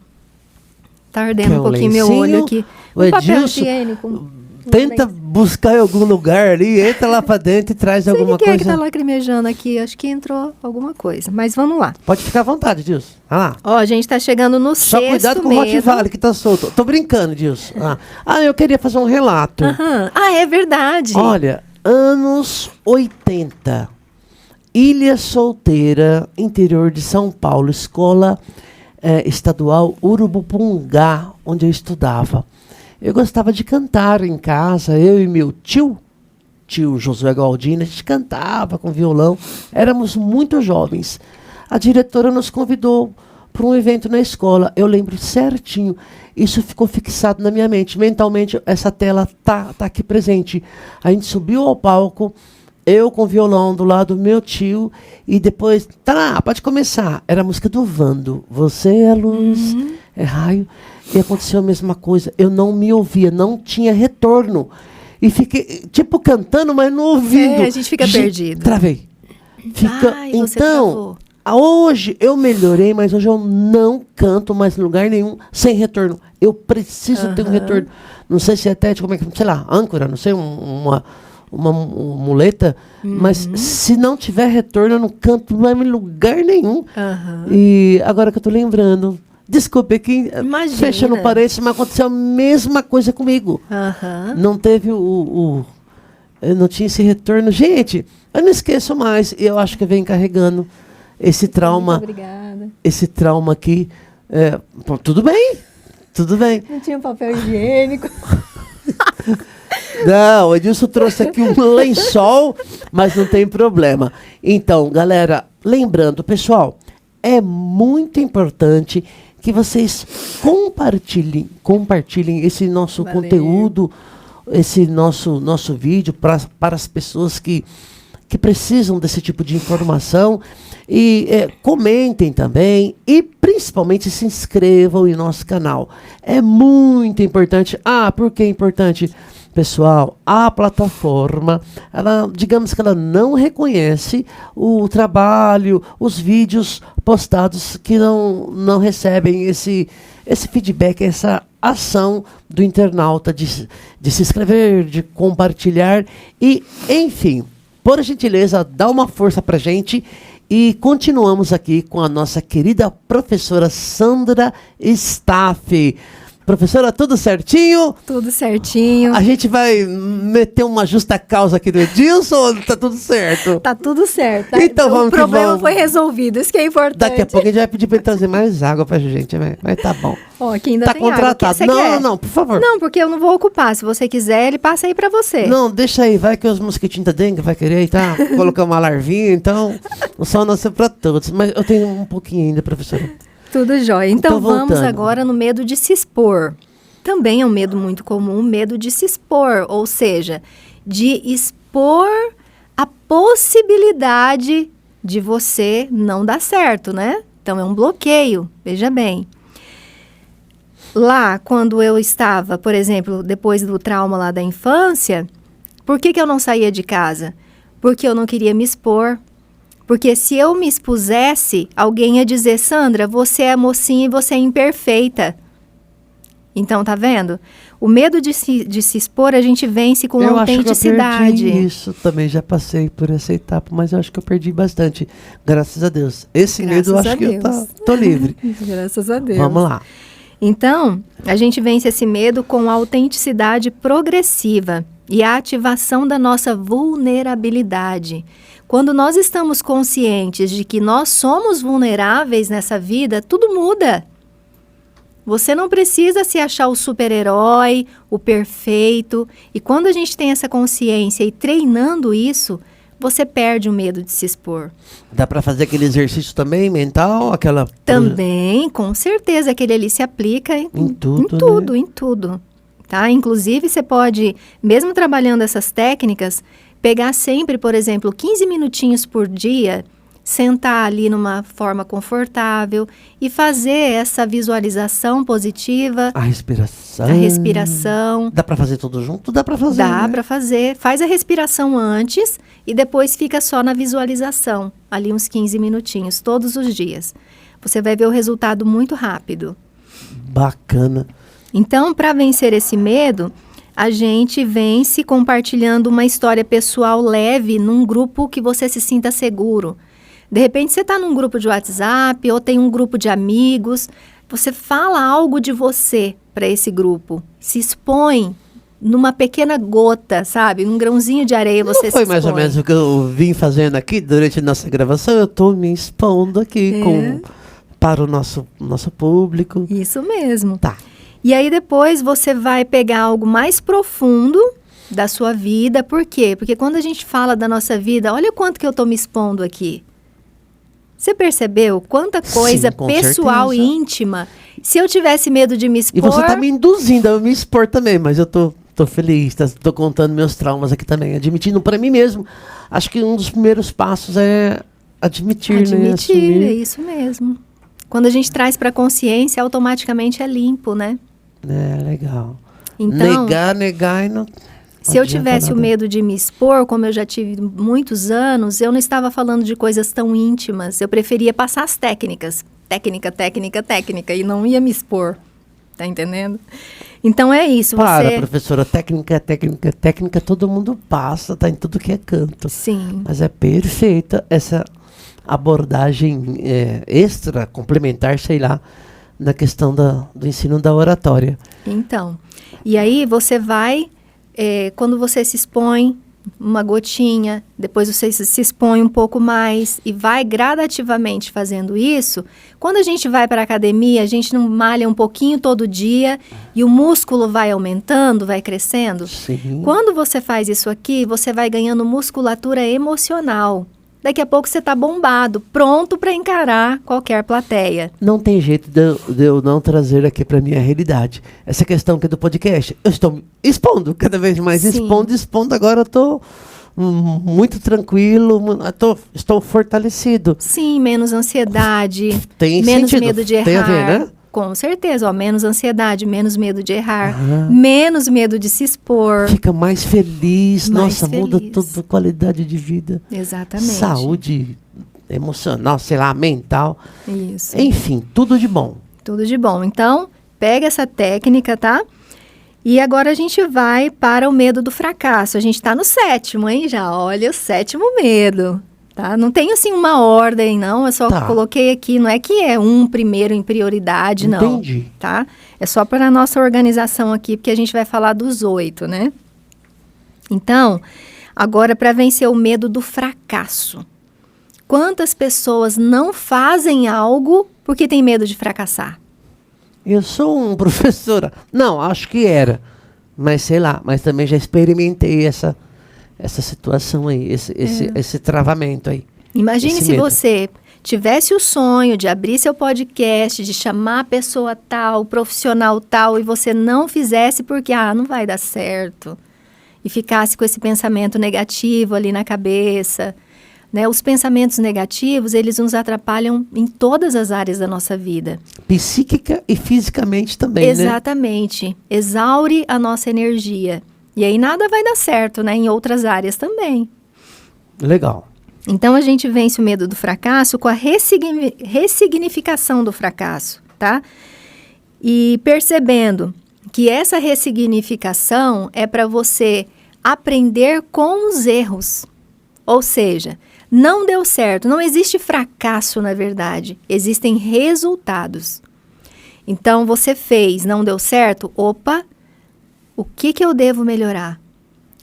ardendo um pouquinho meu olho aqui. Um papel higiênico. Tenta buscar em algum lugar ali, entra lá pra dentro e traz alguma coisa. O que é que tá lacrimejando aqui? Acho que entrou alguma coisa, mas vamos lá. Pode ficar à vontade, Dilson. Vai lá. Ó, a gente tá chegando no sexto medo. Só cuidado com o Rottweiler que tá solto. Tô brincando, Dilson. Eu queria fazer um relato. É verdade. Olha, anos 80. Ilha Solteira, interior de São Paulo, escola estadual Urubupungá, onde eu estudava. Eu gostava de cantar em casa, eu e meu tio Josué Galdino, a gente cantava com violão, éramos muito jovens. A diretora nos convidou para um evento na escola, eu lembro certinho, isso ficou fixado na minha mente, mentalmente essa tela tá aqui presente. A gente subiu ao palco, eu com violão do lado do meu tio, e depois, pode começar, era a música do Vando, você é luz, é raio. E aconteceu a mesma coisa. Eu não me ouvia, não tinha retorno. E fiquei, cantando, mas não ouvindo. A gente fica perdido. Travei. Então, hoje eu melhorei, mas hoje eu não canto mais em lugar nenhum sem retorno. Eu preciso ter um retorno. Não sei se é até, sei lá, âncora, não sei, uma muleta. Mas se não tiver retorno, eu não canto mais em lugar nenhum. E agora que eu tô lembrando... Desculpe aqui, fechando o parênteses, mas aconteceu a mesma coisa comigo. Não teve eu não tinha esse retorno. Gente, eu não esqueço mais. E eu acho que vem carregando esse trauma. Muito obrigada. Esse trauma aqui. Tudo bem. Não tinha papel higiênico. Não, o Edilson trouxe aqui um lençol, mas não tem problema. Então, galera, lembrando, pessoal, é muito importante que vocês compartilhem esse nosso conteúdo, esse nosso vídeo para as pessoas que precisam desse tipo de informação. E comentem também e principalmente se inscrevam em nosso canal. É muito importante. Por que é importante? Pessoal, a plataforma, digamos que ela não reconhece o trabalho, os vídeos postados que não recebem esse feedback, essa ação do internauta de se inscrever, de compartilhar e, enfim, por gentileza, dá uma força pra gente. E continuamos aqui com a nossa querida professora Sandra Staff. Professora, tudo certinho? Tudo certinho. A gente vai meter uma justa causa aqui no Edilson ou tá tudo certo? Tá tudo certo. Então vamos o problema vamos. foi resolvido, isso que é importante. Daqui a pouco a gente vai pedir pra ele trazer mais água pra gente, mas tá bom. Ó, aqui ainda Tá tem água. contratado. Você Não, quer? não, por favor. Não, porque eu não vou ocupar. Se você quiser, ele passa aí pra você. Não, deixa aí, vai que os mosquitinhos da dengue vai querer, tá? Colocar uma larvinha, então o sol nasceu pra todos. Mas eu tenho um pouquinho ainda, professora. Tudo jóia. Então vamos voltando. agora no medo de se expor. Também é um medo muito comum, o medo de se expor, ou seja, de expor a possibilidade de você não dar certo, né? Então é um bloqueio, veja bem. Lá, quando eu estava, por exemplo, depois do trauma lá da infância, por que eu não saía de casa? Porque eu não queria me expor. Porque se eu me expusesse, alguém ia dizer, Sandra, você é mocinha e você é imperfeita. Então, tá vendo? O medo de se expor, a gente vence com autenticidade. Eu acho que eu perdi isso, também já passei por essa etapa, mas eu acho que eu perdi bastante, graças a Deus. Esse medo eu acho que eu tô livre. Graças a Deus. Vamos lá. Então, a gente vence esse medo com a autenticidade progressiva e a ativação da nossa vulnerabilidade. Quando nós estamos conscientes de que nós somos vulneráveis nessa vida, tudo muda. Você não precisa se achar o super-herói, o perfeito. E quando a gente tem essa consciência e treinando isso, você perde o medo de se expor. Dá para fazer aquele exercício também mental? Também, com certeza, aquele ali se aplica em tudo, né? em tudo. Tá? Inclusive, você pode, mesmo trabalhando essas técnicas, pegar sempre, por exemplo, 15 minutinhos por dia, sentar ali numa forma confortável e fazer essa visualização positiva. A respiração. A respiração. Dá para fazer tudo junto? Dá para fazer. Dá, né? para fazer. Faz a respiração antes e depois fica só na visualização, ali uns 15 minutinhos, todos os dias. Você vai ver o resultado muito rápido. Bacana. Então, para vencer esse medo, a gente vence compartilhando uma história pessoal leve num grupo que você se sinta seguro. De repente, você está num grupo de WhatsApp ou tem um grupo de amigos, você fala algo de você para esse grupo, se expõe numa pequena gota, sabe? Num grãozinho de areia você se expõe. Não foi mais ou menos o que eu vim fazendo aqui durante a nossa gravação? Eu estou me expondo aqui para o nosso público. Isso mesmo. Tá. E aí depois você vai pegar algo mais profundo da sua vida. Por quê? Porque quando a gente fala da nossa vida, olha o quanto que eu estou me expondo aqui. Você percebeu quanta coisa pessoal e íntima? Se eu tivesse medo de me expor... E você está me induzindo a me expor também, mas eu tô feliz, tô contando meus traumas aqui também, admitindo para mim mesmo. Acho que um dos primeiros passos é admitir, né? Admitir, é isso mesmo. Quando a gente traz para a consciência, automaticamente é limpo, né? É, legal. Então, negar e não... Se eu tivesse o medo de me expor, como eu já tive muitos anos, eu não estava falando de coisas tão íntimas. Eu preferia passar as técnicas. Técnica, e não ia me expor. Tá entendendo? Então é isso. Professora, técnica, todo mundo passa, tá em tudo que é canto. Sim. Mas é perfeita essa abordagem extra, complementar, sei lá, na questão do ensino da oratória. Então, e aí você vai... quando você se expõe uma gotinha, depois você se expõe um pouco mais e vai gradativamente fazendo isso. Quando a gente vai para a academia, a gente não malha um pouquinho todo dia e o músculo vai aumentando, vai crescendo. Sim. Quando você faz isso aqui, você vai ganhando musculatura emocional. Daqui a pouco você está bombado, pronto para encarar qualquer plateia. Não tem jeito de eu não trazer aqui para minha realidade. Essa questão aqui do podcast, eu estou expondo cada vez mais, Sim. expondo. Agora eu estou muito tranquilo, estou fortalecido. Sim, menos ansiedade, Tem menos sentido. medo de errar. Tem a ver, né? Com certeza, menos ansiedade, menos medo de errar, menos medo de se expor. Fica mais feliz, Mais muda feliz. toda a qualidade de vida. Exatamente. Saúde emocional, sei lá, mental. Isso. Enfim, tudo de bom. Tudo de bom. Então, pega essa técnica, tá? E agora a gente vai para o medo do fracasso. A gente está no 7º, hein? Já olha o 7º medo. Tá? Não tem assim uma ordem, não. Eu só coloquei aqui, não é que é primeiro em prioridade, não. Entendi. Tá? É só para a nossa organização aqui, porque a gente vai falar dos 8, né? Então, agora para vencer o medo do fracasso. Quantas pessoas não fazem algo porque tem medo de fracassar? Eu sou um professora. Não, acho que era. Mas sei lá, mas também já experimentei essa situação aí, esse travamento aí. Imagine se você tivesse o sonho de abrir seu podcast, de chamar a pessoa tal, profissional tal, e você não fizesse porque, não vai dar certo. E ficasse com esse pensamento negativo ali na cabeça. Né? Os pensamentos negativos, eles nos atrapalham em todas as áreas da nossa vida. Psíquica e fisicamente também, Exatamente. Né? Exaure a nossa energia. E aí nada vai dar certo, né? Em outras áreas também. Legal. Então, a gente vence o medo do fracasso com a ressignificação do fracasso, tá? E percebendo que essa ressignificação é para você aprender com os erros. Ou seja, não deu certo, não existe fracasso, na verdade, existem resultados. Então, você fez, não deu certo, opa, o que eu devo melhorar?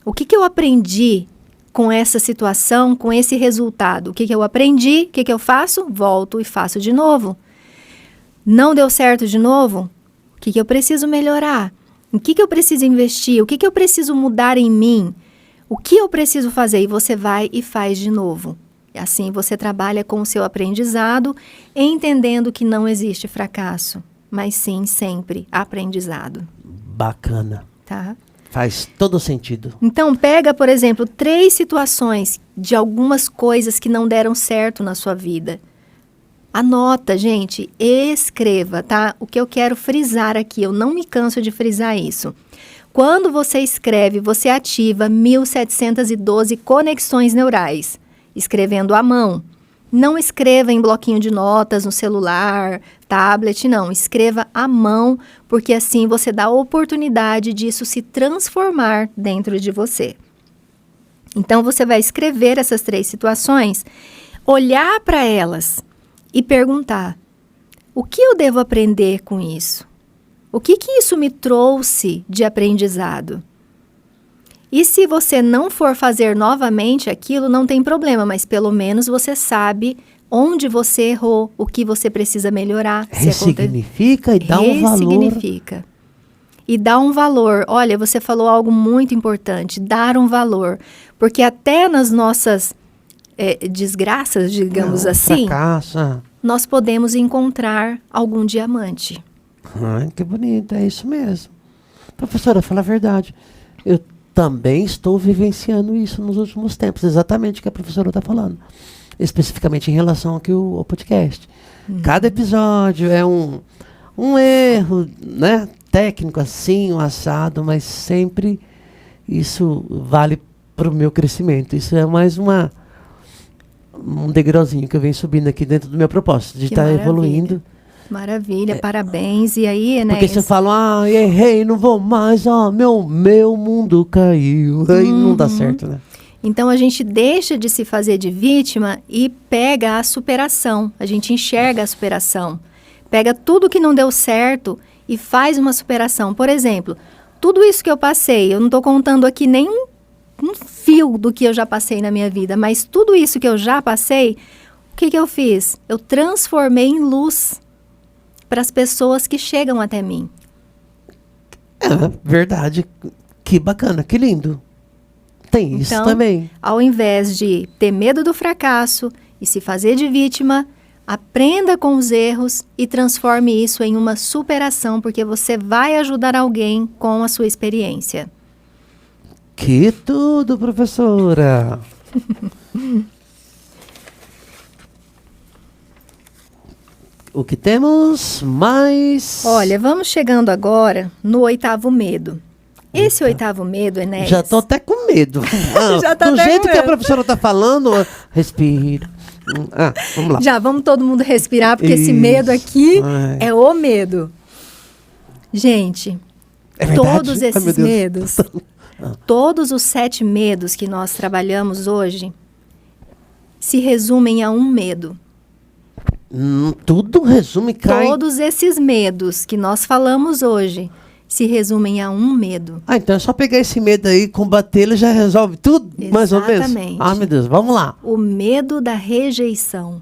O que eu aprendi com essa situação, com esse resultado? O que eu aprendi, o que eu faço? Volto e faço de novo. Não deu certo de novo? O que eu preciso melhorar? Em que eu preciso investir? O que eu preciso mudar em mim? O que eu preciso fazer? E você vai e faz de novo. E assim você trabalha com o seu aprendizado, entendendo que não existe fracasso, mas sim sempre aprendizado. Bacana. Tá? Faz todo sentido. Então, pega, por exemplo, 3 situações de algumas coisas que não deram certo na sua vida. Anota, gente, escreva, tá? O que eu quero frisar aqui, eu não me canso de frisar isso. Quando você escreve, você ativa 1712 conexões neurais, escrevendo à mão. Não escreva em bloquinho de notas, no celular, tablet, não. Escreva à mão, porque assim você dá a oportunidade disso se transformar dentro de você. Então, você vai escrever essas 3 situações, olhar para elas e perguntar: o que eu devo aprender com isso? O que isso me trouxe de aprendizado? E se você não for fazer novamente aquilo, não tem problema, mas pelo menos você sabe onde você errou, o que você precisa melhorar. Ressignifica e dá um valor. Ressignifica. E dá um valor. Olha, você falou algo muito importante, dar um valor. Porque até nas nossas desgraças, digamos assim, fracassa, nós podemos encontrar algum diamante. Ai, que bonito, é isso mesmo. Professora, fala a verdade. Eu também estou vivenciando isso nos últimos tempos, exatamente o que a professora está falando. Especificamente em relação aqui ao podcast. Cada episódio é um erro, né, técnico assim, um assado, mas sempre isso vale para o meu crescimento. Isso é mais um degrauzinho que eu venho subindo aqui dentro do meu propósito, de estar evoluindo. Maravilha, parabéns. E aí, né? Porque você fala, errei, não vou mais, meu mundo caiu. Aí não dá certo, né? Então, a gente deixa de se fazer de vítima e pega a superação. A gente enxerga a superação. Pega tudo que não deu certo e faz uma superação. Por exemplo, tudo isso que eu passei, eu não estou contando aqui nem um fio do que eu já passei na minha vida, mas tudo isso que eu já passei, o que eu fiz? Eu transformei em luz para as pessoas que chegam até mim. É verdade. Que bacana, que lindo. Tem isso então, também. Ao invés de ter medo do fracasso e se fazer de vítima, aprenda com os erros e transforme isso em uma superação, porque você vai ajudar alguém com a sua experiência. Que tudo, professora! O que temos mais? Olha, vamos chegando agora no 8º medo. Esse 8º medo, Enéas... Já tô até com medo. Já tá do até jeito com que a medo. professora tá falando, respira. Vamos lá. Já, vamos todo mundo respirar, porque esse medo aqui é o medo. Gente, todos esses medos, todos os 7 medos que nós trabalhamos hoje, se resumem a um medo. Tudo resume, cai. Todos esses medos que nós falamos hoje se resumem a um medo. Então é só pegar esse medo aí, combater ele, já resolve tudo, mais ou menos? Exatamente. Ah, meu Deus, vamos lá. O medo da rejeição.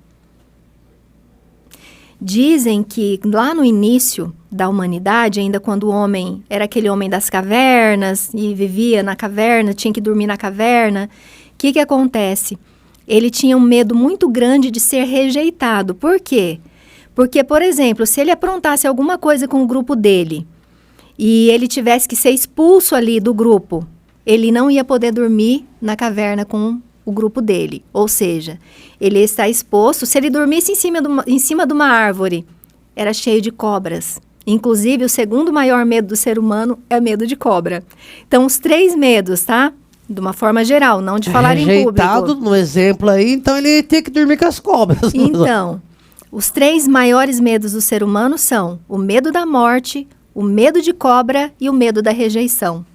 Dizem que lá no início da humanidade, ainda quando o homem era aquele homem das cavernas e vivia na caverna, tinha que dormir na caverna, o que acontece? Ele tinha um medo muito grande de ser rejeitado. Por quê? Porque, por exemplo, se ele aprontasse alguma coisa com o grupo dele e ele tivesse que ser expulso ali do grupo, ele não ia poder dormir na caverna com o grupo dele. Ou seja, ele está exposto. Se ele dormisse em cima de uma árvore, era cheio de cobras. Inclusive, o segundo maior medo do ser humano é medo de cobra. Então, os 3 medos, tá? De uma forma geral, não de falar em público. Rejeitado no exemplo aí, então ele tem que dormir com as cobras. Então, os 3 maiores medos do ser humano são o medo da morte, o medo de cobra e o medo da rejeição.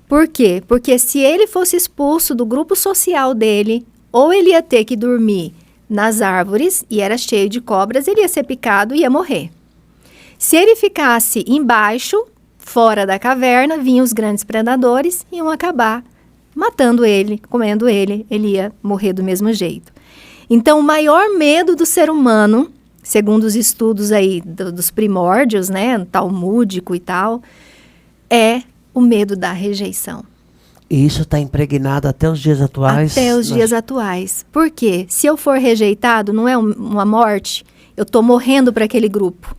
Por quê? Porque se ele fosse expulso do grupo social dele, ou ele ia ter que dormir nas árvores e era cheio de cobras, ele ia ser picado e ia morrer. Se ele ficasse embaixo, fora da caverna, vinham os grandes predadores e iam acabar matando ele, comendo ele ia morrer do mesmo jeito. Então, o maior medo do ser humano, segundo os estudos aí dos primórdios, né, talmúdico e tal, é o medo da rejeição. E isso está impregnado até os dias atuais? Até os dias atuais. Por quê? Se eu for rejeitado, não é uma morte, eu estou morrendo para aquele grupo.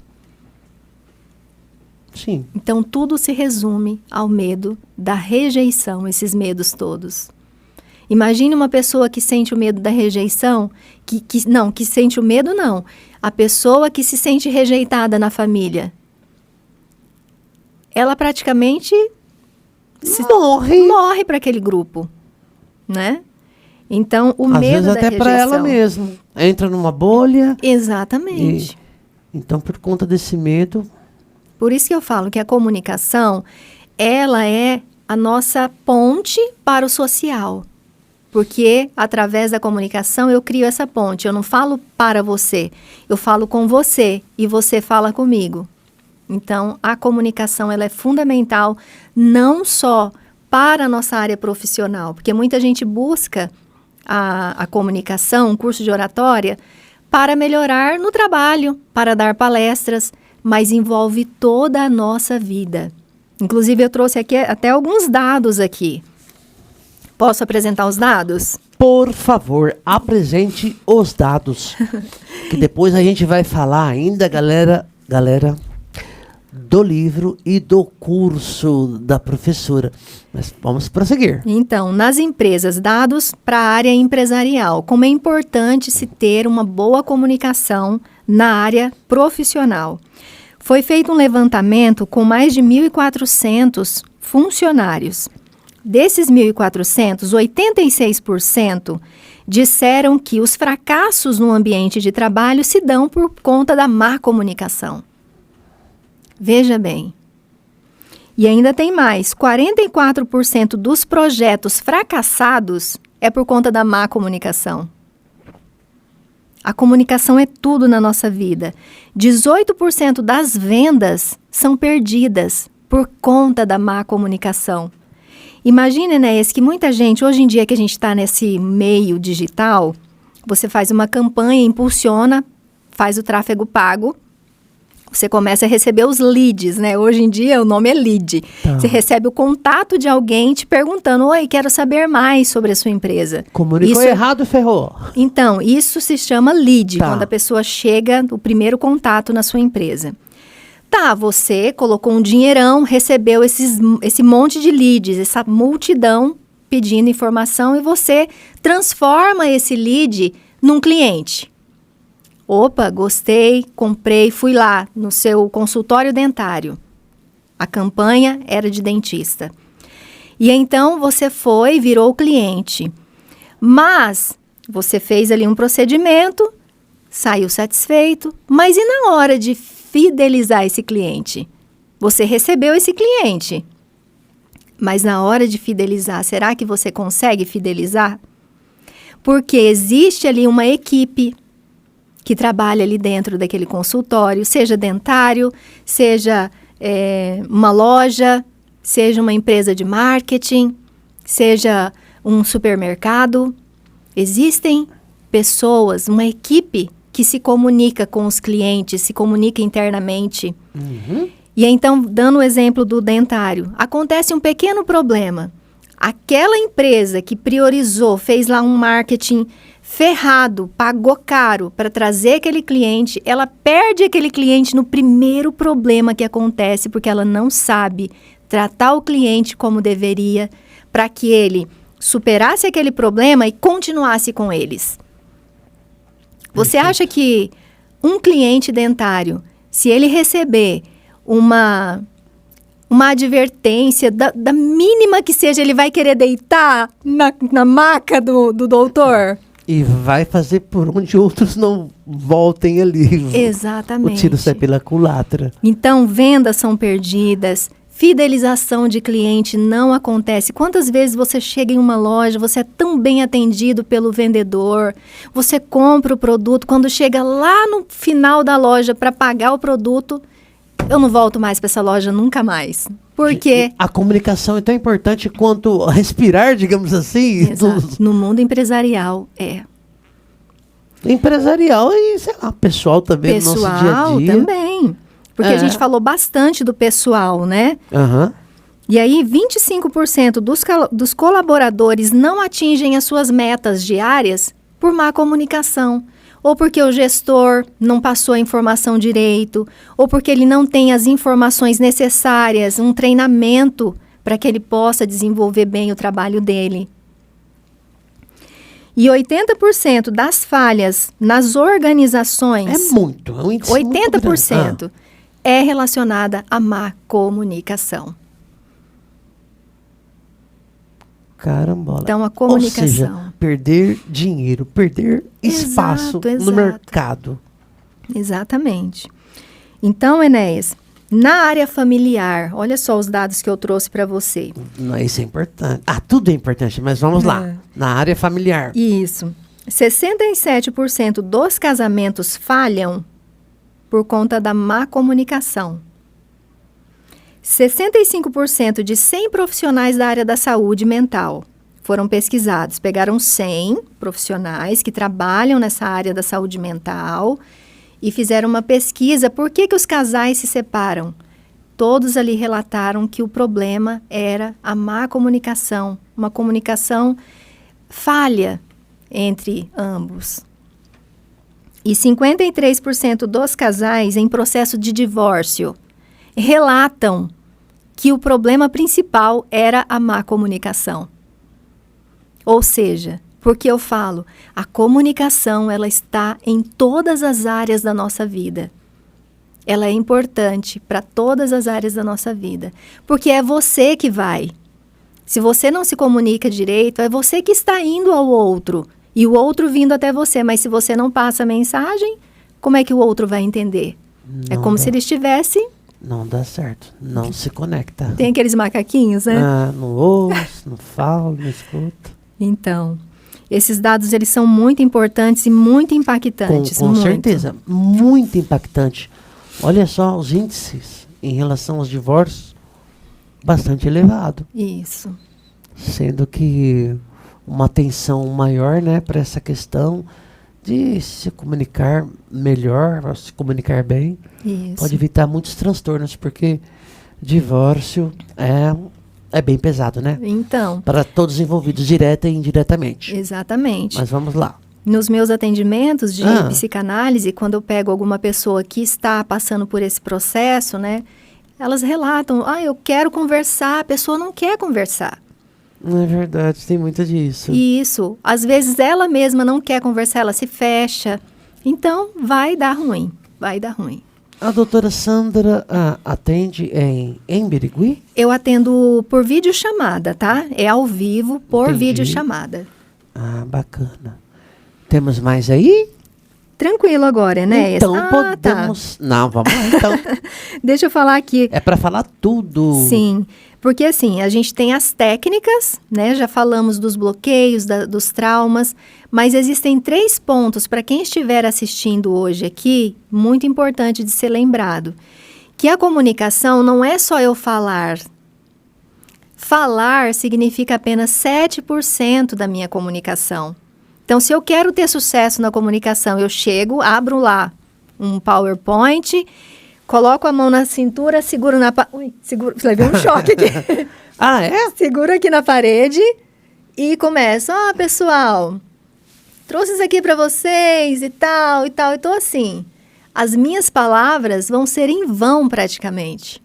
Sim. Então, tudo se resume ao medo da rejeição, esses medos todos. Imagine uma pessoa que sente o medo da rejeição, que sente o medo não. A pessoa que se sente rejeitada na família. Ela praticamente morre para aquele grupo, né? Então, o Às medo vezes da até rejeição. para ela mesma. Entra numa bolha. Exatamente. Então, por conta desse medo... Por isso que eu falo que a comunicação, ela é a nossa ponte para o social. Porque, através da comunicação, eu crio essa ponte. Eu não falo para você, eu falo com você e você fala comigo. Então, a comunicação ela é fundamental não só para a nossa área profissional, porque muita gente busca a comunicação, um curso de oratória, para melhorar no trabalho, para dar palestras, mas envolve toda a nossa vida. Inclusive, eu trouxe aqui até alguns dados aqui. Posso apresentar os dados? Por favor, apresente os dados. Que depois a gente vai falar ainda, galera, do livro e do curso da professora. Mas vamos prosseguir. Então, nas empresas, dados para a área empresarial. Como é importante se ter uma boa comunicação na área profissional. Foi feito um levantamento com mais de 1.400 funcionários. Desses 1.400, 86% disseram que os fracassos no ambiente de trabalho se dão por conta da má comunicação. Veja bem. E ainda tem mais, 44% dos projetos fracassados é por conta da má comunicação. A comunicação é tudo na nossa vida. 18% das vendas são perdidas por conta da má comunicação. Imagina, Enéas, que muita gente, hoje em dia que a gente está nesse meio digital, você faz uma campanha, impulsiona, faz o tráfego pago, você começa a receber os leads, né? Hoje em dia o nome é lead. Tá. Você recebe o contato de alguém te perguntando, oi, quero saber mais sobre a sua empresa. Comunicou errado, ferrou. Então, isso se chama lead, quando a pessoa chega, o primeiro contato na sua empresa. Tá, você colocou um dinheirão, recebeu esse monte de leads, essa multidão pedindo informação e você transforma esse lead num cliente. Opa, gostei, comprei, fui lá no seu consultório dentário. A campanha era de dentista. E então você foi, virou cliente. Mas você fez ali um procedimento, saiu satisfeito, mas e na hora de fidelizar esse cliente? Você recebeu esse cliente, mas na hora de fidelizar, será que você consegue fidelizar? Porque existe ali uma equipe que trabalha ali dentro daquele consultório, seja dentário, seja uma loja, seja uma empresa de marketing, seja um supermercado. Existem pessoas, uma equipe que se comunica com os clientes, se comunica internamente. Uhum. E então, dando o exemplo do dentário, acontece um pequeno problema. Aquela empresa que priorizou, fez lá um marketing ferrado, pagou caro para trazer aquele cliente, ela perde aquele cliente no primeiro problema que acontece, porque ela não sabe tratar o cliente como deveria, para que ele superasse aquele problema e continuasse com eles. Você acha que um cliente dentário, se ele receber uma advertência, da mínima que seja, ele vai querer deitar na maca do doutor? E vai fazer por onde outros não voltem ali. Exatamente. O tiro sai pela culatra. Então, vendas são perdidas, fidelização de cliente não acontece. Quantas vezes você chega em uma loja, você é tão bem atendido pelo vendedor, você compra o produto, quando chega lá no final da loja para pagar o produto, eu não volto mais para essa loja nunca mais. Por quê? A comunicação é tão importante quanto respirar, digamos assim. Exato. No mundo empresarial, Empresarial e, sei lá, pessoal também, pessoal no nosso dia a dia. Também. Porque a gente falou bastante do pessoal, né? Uhum. E aí, 25% dos colaboradores não atingem as suas metas diárias por má comunicação. Ou porque o gestor não passou a informação direito, ou porque ele não tem as informações necessárias, um treinamento para que ele possa desenvolver bem o trabalho dele. E 80% das falhas nas organizações... É muito, é um índice 80% é relacionada à má comunicação. Carambola. Então, a comunicação. Ou seja, perder dinheiro, perder espaço no mercado. Exatamente. Então, Enéas, na área familiar, olha só os dados que eu trouxe para você. Isso é importante. Tudo é importante, mas vamos lá. Na área familiar. Isso. 67% dos casamentos falham por conta da má comunicação. 65% de 100 profissionais da área da saúde mental foram pesquisados. Pegaram 100 profissionais que trabalham nessa área da saúde mental e fizeram uma pesquisa. Por que os casais se separam? Todos ali relataram que o problema era a má comunicação, uma comunicação falha entre ambos. E 53% dos casais em processo de divórcio relatam que o problema principal era a má comunicação. Ou seja, porque eu falo, a comunicação ela está em todas as áreas da nossa vida. Ela é importante para todas as áreas da nossa vida, porque é você que vai. Se você não se comunica direito, é você que está indo ao outro e o outro vindo até você, mas se você não passa a mensagem, como é que o outro vai entender? É como se ele estivesse... Não dá certo, não se conecta. Tem aqueles macaquinhos, né? Não ouço, não falo, não escuto. Então, esses dados eles são muito importantes e muito impactantes. Com certeza, muito impactante. Olha só os índices em relação aos divórcios, bastante elevado. Isso. Sendo que uma atenção maior, né, para essa questão de se comunicar melhor, se comunicar bem, Isso. pode evitar muitos transtornos, porque divórcio é bem pesado, né? Então. Para todos os envolvidos, direta e indiretamente. Exatamente. Mas vamos lá. Nos meus atendimentos de psicanálise, quando eu pego alguma pessoa que está passando por esse processo, né? Elas relatam, eu quero conversar, a pessoa não quer conversar. Não é verdade, tem muito disso. Isso. Às vezes ela mesma não quer conversar, ela se fecha. Então, vai dar ruim. A doutora Sandra atende em Birigui? Eu atendo por videochamada, tá? É ao vivo, por videochamada. Bacana. Temos mais aí? Tranquilo agora, né? Então podemos... Tá. Não, vamos lá então. Deixa eu falar aqui. É para falar tudo. Sim. Porque assim, a gente tem as técnicas, né? Já falamos dos bloqueios, dos traumas, mas existem 3 pontos para quem estiver assistindo hoje aqui, muito importante de ser lembrado. Que a comunicação não é só eu falar. Falar significa apenas 7% da minha comunicação. Então, se eu quero ter sucesso na comunicação, eu chego, abro lá um PowerPoint, coloco a mão na cintura, seguro na... levei um choque aqui. Ah, é? Seguro aqui na parede e começo. Pessoal, trouxe isso aqui para vocês e tal, e tal. Então, assim, as minhas palavras vão ser em vão praticamente.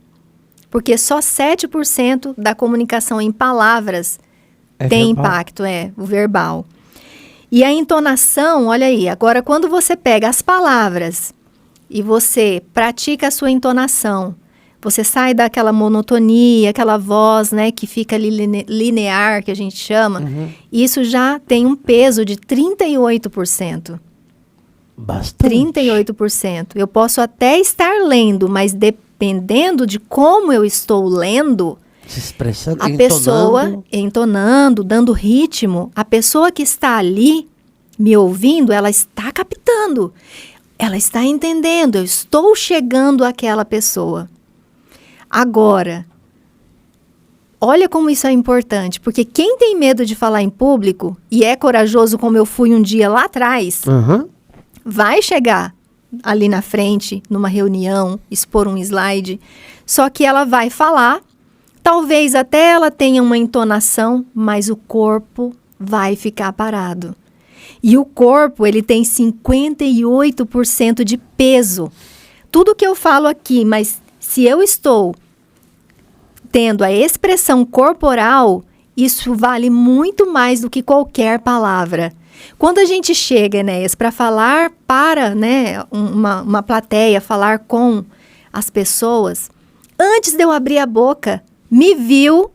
Porque só 7% da comunicação em palavras tem verbal. impacto, o verbal. E a entonação, olha aí, agora quando você pega as palavras e você pratica a sua entonação, você sai daquela monotonia, aquela voz, né, que fica ali linear, que a gente chama, isso já tem um peso de 38%. Bastante. 38%. Eu posso até estar lendo, mas dependendo de como eu estou lendo, Se expressando, a pessoa entonando, dando ritmo, a pessoa que está ali me ouvindo, ela está captando, ela está entendendo, eu estou chegando àquela pessoa. Agora, olha como isso é importante, porque quem tem medo de falar em público e é corajoso como eu fui um dia lá atrás, vai chegar ali na frente, numa reunião, expor um slide, só que ela vai falar. Talvez até ela tenha uma entonação, mas o corpo vai ficar parado. E o corpo, ele tem 58% de peso. Tudo que eu falo aqui, mas se eu estou tendo a expressão corporal, isso vale muito mais do que qualquer palavra. Quando a gente chega, Enéas, para falar para, né, uma plateia, falar com as pessoas, antes de eu abrir a boca, me viu,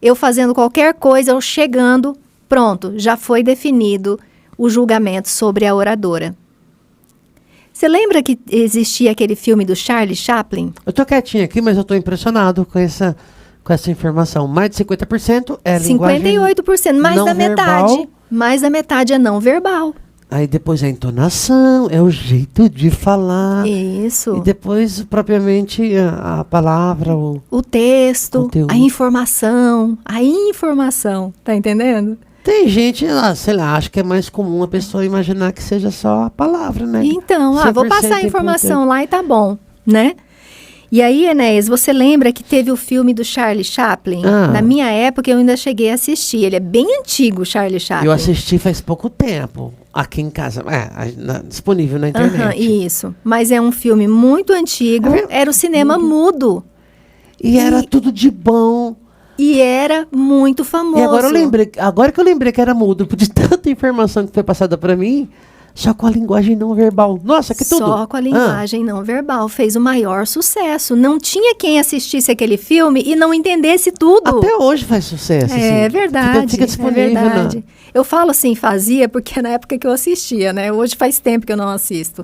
eu fazendo qualquer coisa, eu chegando, pronto, já foi definido o julgamento sobre a oradora. Você lembra que existia aquele filme do Charlie Chaplin? Eu tô quietinho aqui, mas eu tô impressionado com essa informação. Mais de 50% é linguagem 58%, mais não da metade. verbal. Mais da metade é não verbal. Aí depois a entonação, é o jeito de falar. Isso. E depois, propriamente, a palavra, O texto, conteúdo. a informação, tá entendendo? Tem gente, sei lá, acho que é mais comum a pessoa imaginar que seja só a palavra, né? Então, vou 100% passar a informação lá e tá bom, né? E aí, Enéas, você lembra que teve o filme do Charlie Chaplin? Na minha época, eu ainda cheguei a assistir. Ele é bem antigo, o Charlie Chaplin. Eu assisti faz pouco tempo, aqui em casa. Disponível na internet. Isso. Mas é um filme muito antigo. Era o cinema mudo. E era tudo de bom. E era muito famoso. E agora que eu lembrei que era mudo, de tanta informação que foi passada para mim, só com a linguagem não verbal. Nossa, que tudo! Só com a linguagem não verbal. Fez o maior sucesso. Não tinha quem assistisse aquele filme e não entendesse tudo. Até hoje faz sucesso. É verdade. Fica disponível. É verdade. Eu falo assim, fazia, porque na época que eu assistia, né? Hoje faz tempo que eu não assisto.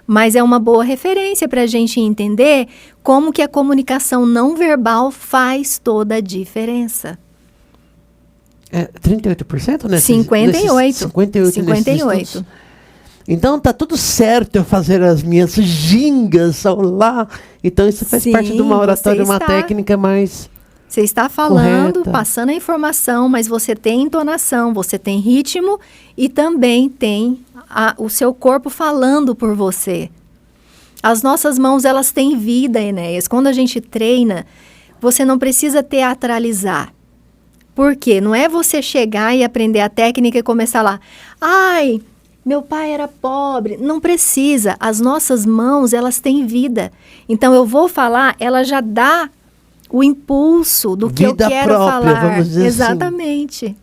Mas é uma boa referência para a gente entender como que a comunicação não verbal faz toda a diferença. 38%, né? 58%. 58%. Então tá tudo certo eu fazer as minhas gingas ao lá. Então isso faz parte de uma oratória, uma técnica mais... Você está falando, correta, passando a informação, mas você tem entonação, você tem ritmo e também tem o seu corpo falando por você. As nossas mãos, elas têm vida, Enéas. Quando a gente treina, você não precisa teatralizar. Por quê? Não é você chegar e aprender a técnica e começar lá. Ai, meu pai era pobre. Não precisa. As nossas mãos, elas têm vida. Então, eu vou falar, ela já dá o impulso do que vida eu quero própria, falar. vamos dizer Exatamente. Assim.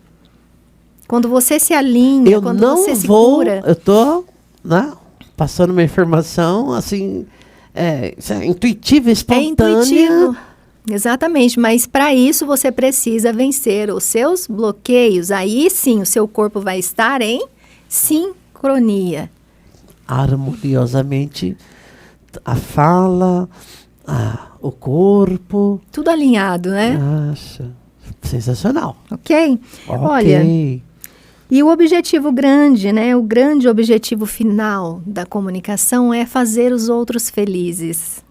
Quando você se alinha, quando você se cura. Eu tô, né, passando uma informação, assim, intuitiva, espontânea. É intuitivo. Exatamente, mas para isso você precisa vencer os seus bloqueios. Aí sim, o seu corpo vai estar em sincronia. Harmoniosamente, a fala, o corpo. Tudo alinhado, né? Nossa, sensacional. Ok? Olha, e o objetivo grande, né? O grande objetivo final da comunicação é fazer os outros felizes.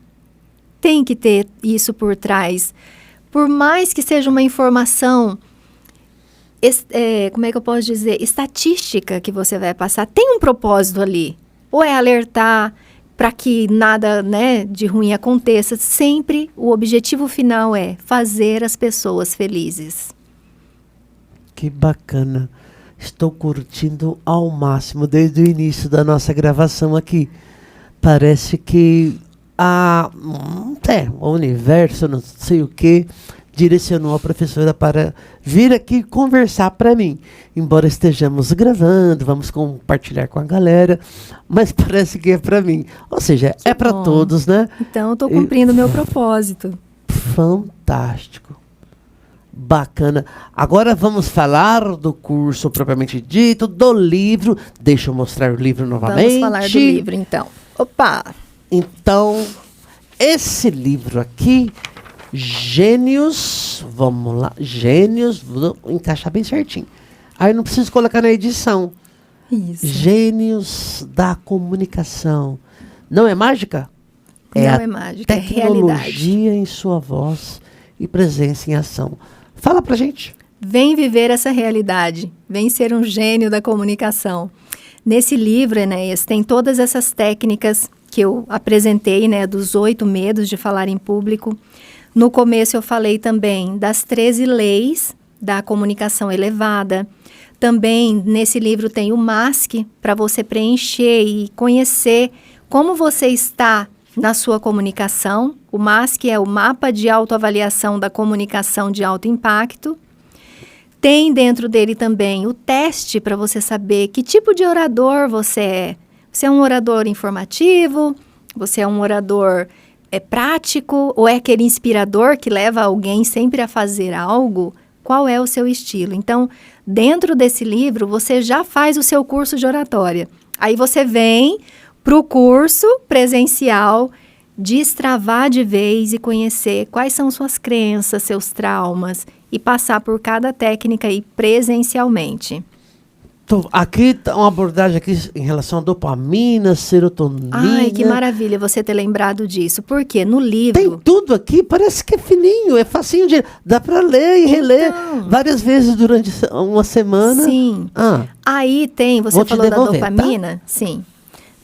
Tem que ter isso por trás. Por mais que seja uma informação, como é que eu posso dizer? Estatística que você vai passar, tem um propósito ali. Ou é alertar para que nada, né, de ruim aconteça. Sempre o objetivo final é fazer as pessoas felizes. Que bacana. Estou curtindo ao máximo desde o início da nossa gravação aqui. Parece que o universo, não sei o que, direcionou a professora para vir aqui conversar para mim. Embora estejamos gravando, vamos compartilhar com a galera, mas parece que é para mim. Ou seja, é para todos, né? Então, eu estou cumprindo o meu propósito. Fantástico. Bacana. Agora vamos falar do curso propriamente dito, do livro. Deixa eu mostrar o livro novamente. Vamos falar do livro, então. Opa! Então, esse livro aqui, Gênios, vamos lá, Gênios, vou encaixar bem certinho. Aí não preciso colocar na edição. Isso. Gênios da comunicação. Não é mágica? Não é mágica, é realidade. Tecnologia em sua voz e presença em ação. Fala pra gente. Vem viver essa realidade. Vem ser um gênio da comunicação. Nesse livro, Enéas, tem todas essas técnicas que eu apresentei, né, dos 8 medos de falar em público. No começo eu falei também das 13 leis da comunicação elevada. Também nesse livro tem o MASC para você preencher e conhecer como você está na sua comunicação. O MASC é o Mapa de Autoavaliação da Comunicação de Alto Impacto. Tem dentro dele também o teste para você saber que tipo de orador você é. Você é um orador informativo? Você é um orador prático? Ou é aquele inspirador que leva alguém sempre a fazer algo? Qual é o seu estilo? Então, dentro desse livro, você já faz o seu curso de oratória. Aí você vem para o curso presencial, destravar de vez e conhecer quais são suas crenças, seus traumas e passar por cada técnica aí presencialmente. Aqui está uma abordagem aqui em relação à dopamina, serotonina. Ai, que maravilha você ter lembrado disso. Porque no livro... Tem tudo aqui, parece que é fininho, é facinho de... Dá para ler e reler várias vezes durante uma semana. Sim. Aí tem, você falou da dopamina? Tá? Sim.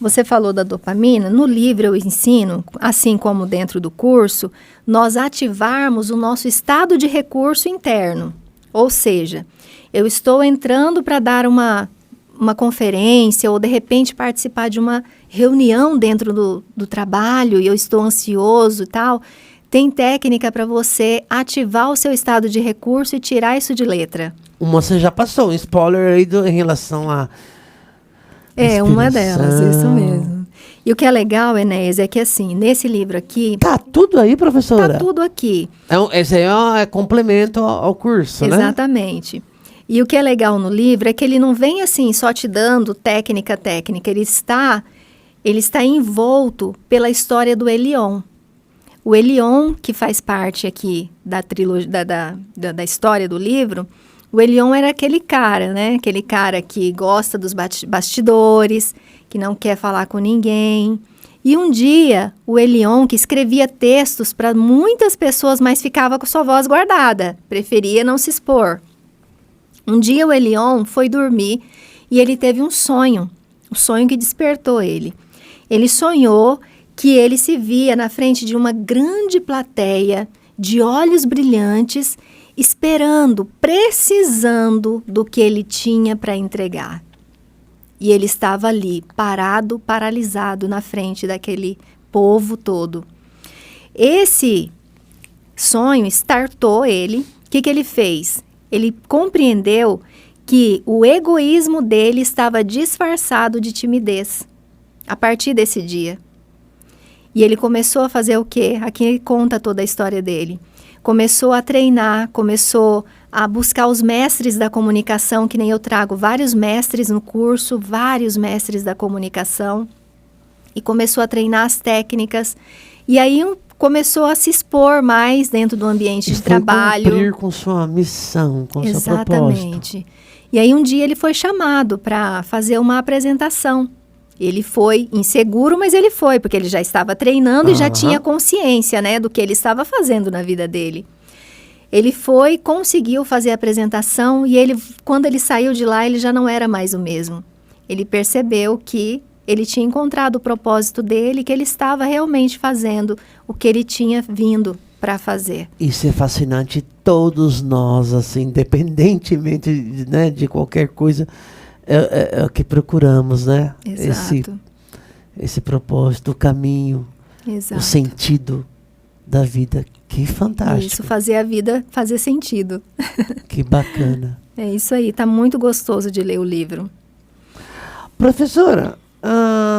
Você falou da dopamina. No livro eu ensino, assim como dentro do curso, nós ativarmos o nosso estado de recurso interno. Ou seja, eu estou entrando para dar uma conferência ou, de repente, participar de uma reunião dentro do trabalho e eu estou ansioso e tal. Tem técnica para você ativar o seu estado de recurso e tirar isso de letra. Você já passou um spoiler aí em relação a... uma delas, isso mesmo. E o que é legal, Enéas, é que assim, nesse livro aqui... Tá tudo aí, professora? Tá tudo aqui. Esse aí é complemento ao curso, né? Exatamente. E o que é legal no livro é que ele não vem assim, só te dando técnica. Ele está envolto pela história do Elion. O Elion, que faz parte aqui da trilogia, da história do livro... O Elion era aquele cara, né? Aquele cara que gosta dos bastidores, que não quer falar com ninguém. E um dia, o Elion, que escrevia textos para muitas pessoas, mas ficava com sua voz guardada, preferia não se expor. Um dia, o Elion foi dormir e ele teve um sonho que despertou ele. Ele sonhou que ele se via na frente de uma grande plateia de olhos brilhantes, esperando, precisando do que ele tinha para entregar. E ele estava ali, parado, paralisado na frente daquele povo todo. Esse sonho startou ele. O que ele fez? Ele compreendeu que o egoísmo dele estava disfarçado de timidez a partir desse dia. E ele começou a fazer o quê? Aqui conta toda a história dele. Começou a treinar, começou a buscar os mestres da comunicação, que nem eu trago vários mestres no curso, vários mestres da comunicação, e começou a treinar as técnicas. E aí, começou a se expor mais dentro do ambiente de trabalho. Cumprir com sua missão, com seu propósito. Exatamente. E aí um dia ele foi chamado para fazer uma apresentação. Ele foi inseguro, mas ele foi, porque ele já estava treinando e já tinha consciência, né, do que ele estava fazendo na vida dele. Ele foi, conseguiu fazer a apresentação e quando ele saiu de lá, ele já não era mais o mesmo. Ele percebeu que ele tinha encontrado o propósito dele, que ele estava realmente fazendo o que ele tinha vindo para fazer. Isso é fascinante. Todos nós, assim, independentemente, né, de qualquer coisa, é o que procuramos, né? Exato. Esse propósito, o caminho, Exato. o sentido da vida. Que fantástico. Isso, fazer a vida fazer sentido. Que bacana. É isso aí, tá muito gostoso de ler o livro. Professora,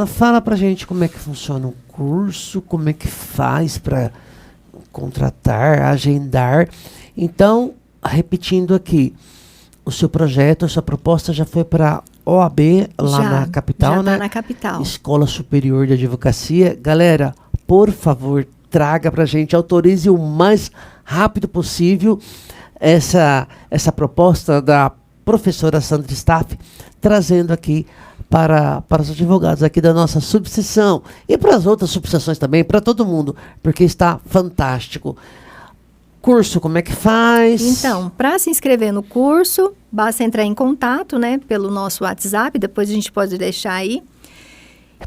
fala pra gente como é que funciona o curso, como é que faz para contratar, agendar. Então, repetindo aqui, o seu projeto, a sua proposta já foi para OAB lá na capital, né? Já na capital. Escola Superior de Advocacia. Galera, por favor, traga pra gente, autorize o mais rápido possível essa proposta da professora Sandra Staff, trazendo aqui para os advogados aqui da nossa subseção e para as outras subseções também, para todo mundo, porque está fantástico. Curso, como é que faz? Então, para se inscrever no curso, basta entrar em contato, né, pelo nosso WhatsApp, depois a gente pode deixar aí.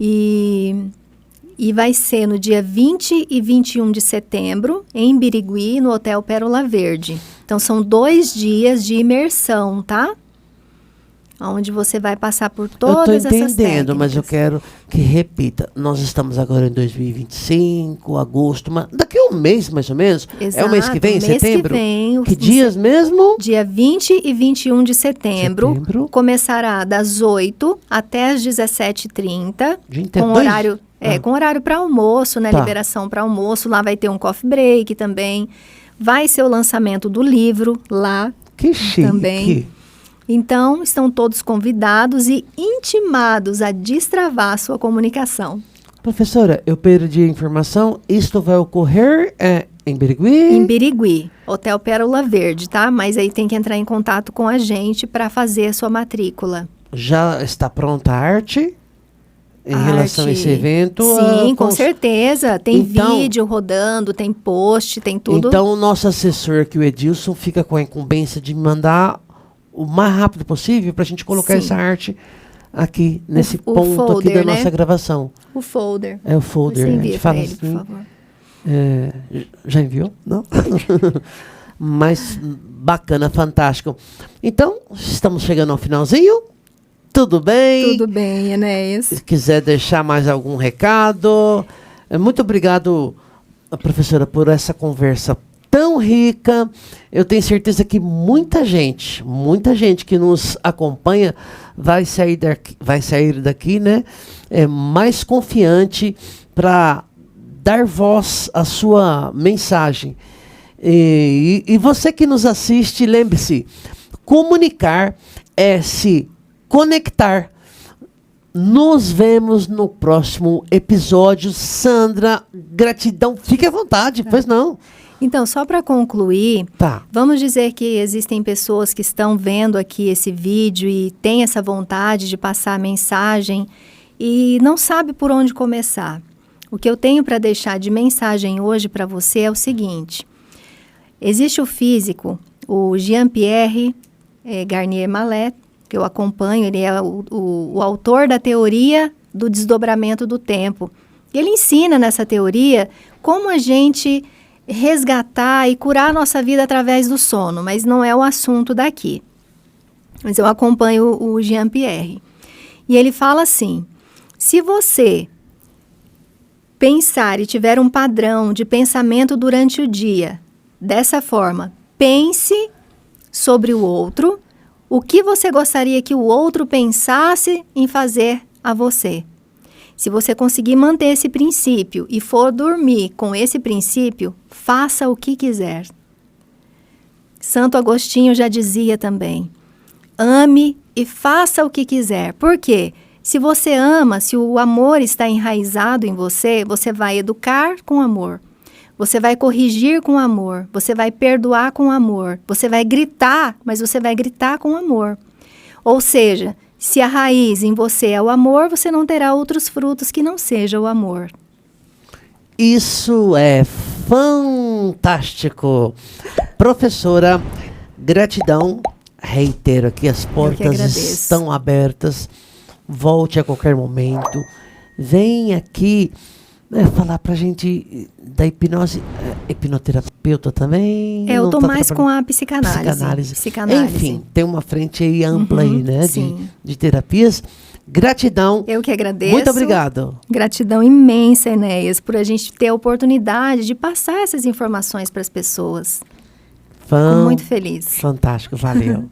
E vai ser no dia 20 e 21 de setembro, em Birigui, no Hotel Pérola Verde. Então, são 2 dias de imersão, tá? Onde você vai passar por todas essas técnicas. Eu estou entendendo, mas eu quero que repita. Nós estamos agora em 2025, agosto, mas daqui a um mês, mais ou menos. Exato, é o mês que vem, setembro? Que vem. Que dias mesmo? Dia 20 e 21 de setembro. Começará das 8 até as 17h30. Com horário, com horário para almoço, né? Tá. Liberação para almoço. Lá vai ter um coffee break também. Vai ser o lançamento do livro lá. Que chique. Também. Então, estão todos convidados e intimados a destravar a sua comunicação. Professora, eu perdi a informação. Isto vai ocorrer em Birigui? Em Birigui, Hotel Pérola Verde, tá? Mas aí tem que entrar em contato com a gente para fazer a sua matrícula. Já está pronta a arte em relação a esse evento? Sim, com certeza. Tem vídeo rodando, tem post, tem tudo. Então, o nosso assessor aqui, o Edilson, fica com a incumbência de mandar o mais rápido possível para a gente colocar essa arte aqui, nesse ponto folder, aqui da nossa gravação. O folder. É o folder. Você envia para ele, assim, por favor. Já enviou? Não? Mas bacana, fantástico. Então, estamos chegando ao finalzinho. Tudo bem? Tudo bem, Enéas. Se quiser deixar mais algum recado. Muito obrigado, professora, por essa conversa tão rica. Eu tenho certeza que muita gente que nos acompanha vai sair daqui, né, mais confiante para dar voz à sua mensagem. E você que nos assiste, lembre-se, comunicar é se conectar. Nos vemos no próximo episódio. Sandra, gratidão. Fique à vontade, pois não. Então, só para concluir, vamos dizer que existem pessoas que estão vendo aqui esse vídeo e têm essa vontade de passar a mensagem e não sabe por onde começar. O que eu tenho para deixar de mensagem hoje para você é o seguinte. Existe o físico, o Jean-Pierre Garnier Mallet, que eu acompanho, ele é o autor da teoria do desdobramento do tempo. E ele ensina nessa teoria como a gente resgatar e curar a nossa vida através do sono, mas não é o assunto daqui. Mas eu acompanho o Jean-Pierre. E ele fala assim, se você pensar e tiver um padrão de pensamento durante o dia, dessa forma, pense sobre o outro, o que você gostaria que o outro pensasse em fazer a você. Se você conseguir manter esse princípio e for dormir com esse princípio, faça o que quiser. Santo Agostinho já dizia também, ame e faça o que quiser. Por quê? Se você ama, se o amor está enraizado em você, você vai educar com amor. Você vai corrigir com amor, você vai perdoar com amor, você vai gritar, mas você vai gritar com amor. Ou seja, se a raiz em você é o amor, você não terá outros frutos que não seja o amor. Isso é fantástico. Professora, gratidão. Reitero aqui, as portas estão abertas. Volte a qualquer momento. Vem aqui falar pra gente da hipnose. Hipnoterapeuta também? Eu tô mais com a psicanálise. Enfim, tem uma frente aí ampla aí, né? De terapias. Gratidão. Eu que agradeço. Muito obrigado. Gratidão imensa, Enéas, por a gente ter a oportunidade de passar essas informações para as pessoas. Fico muito feliz. Fantástico, valeu.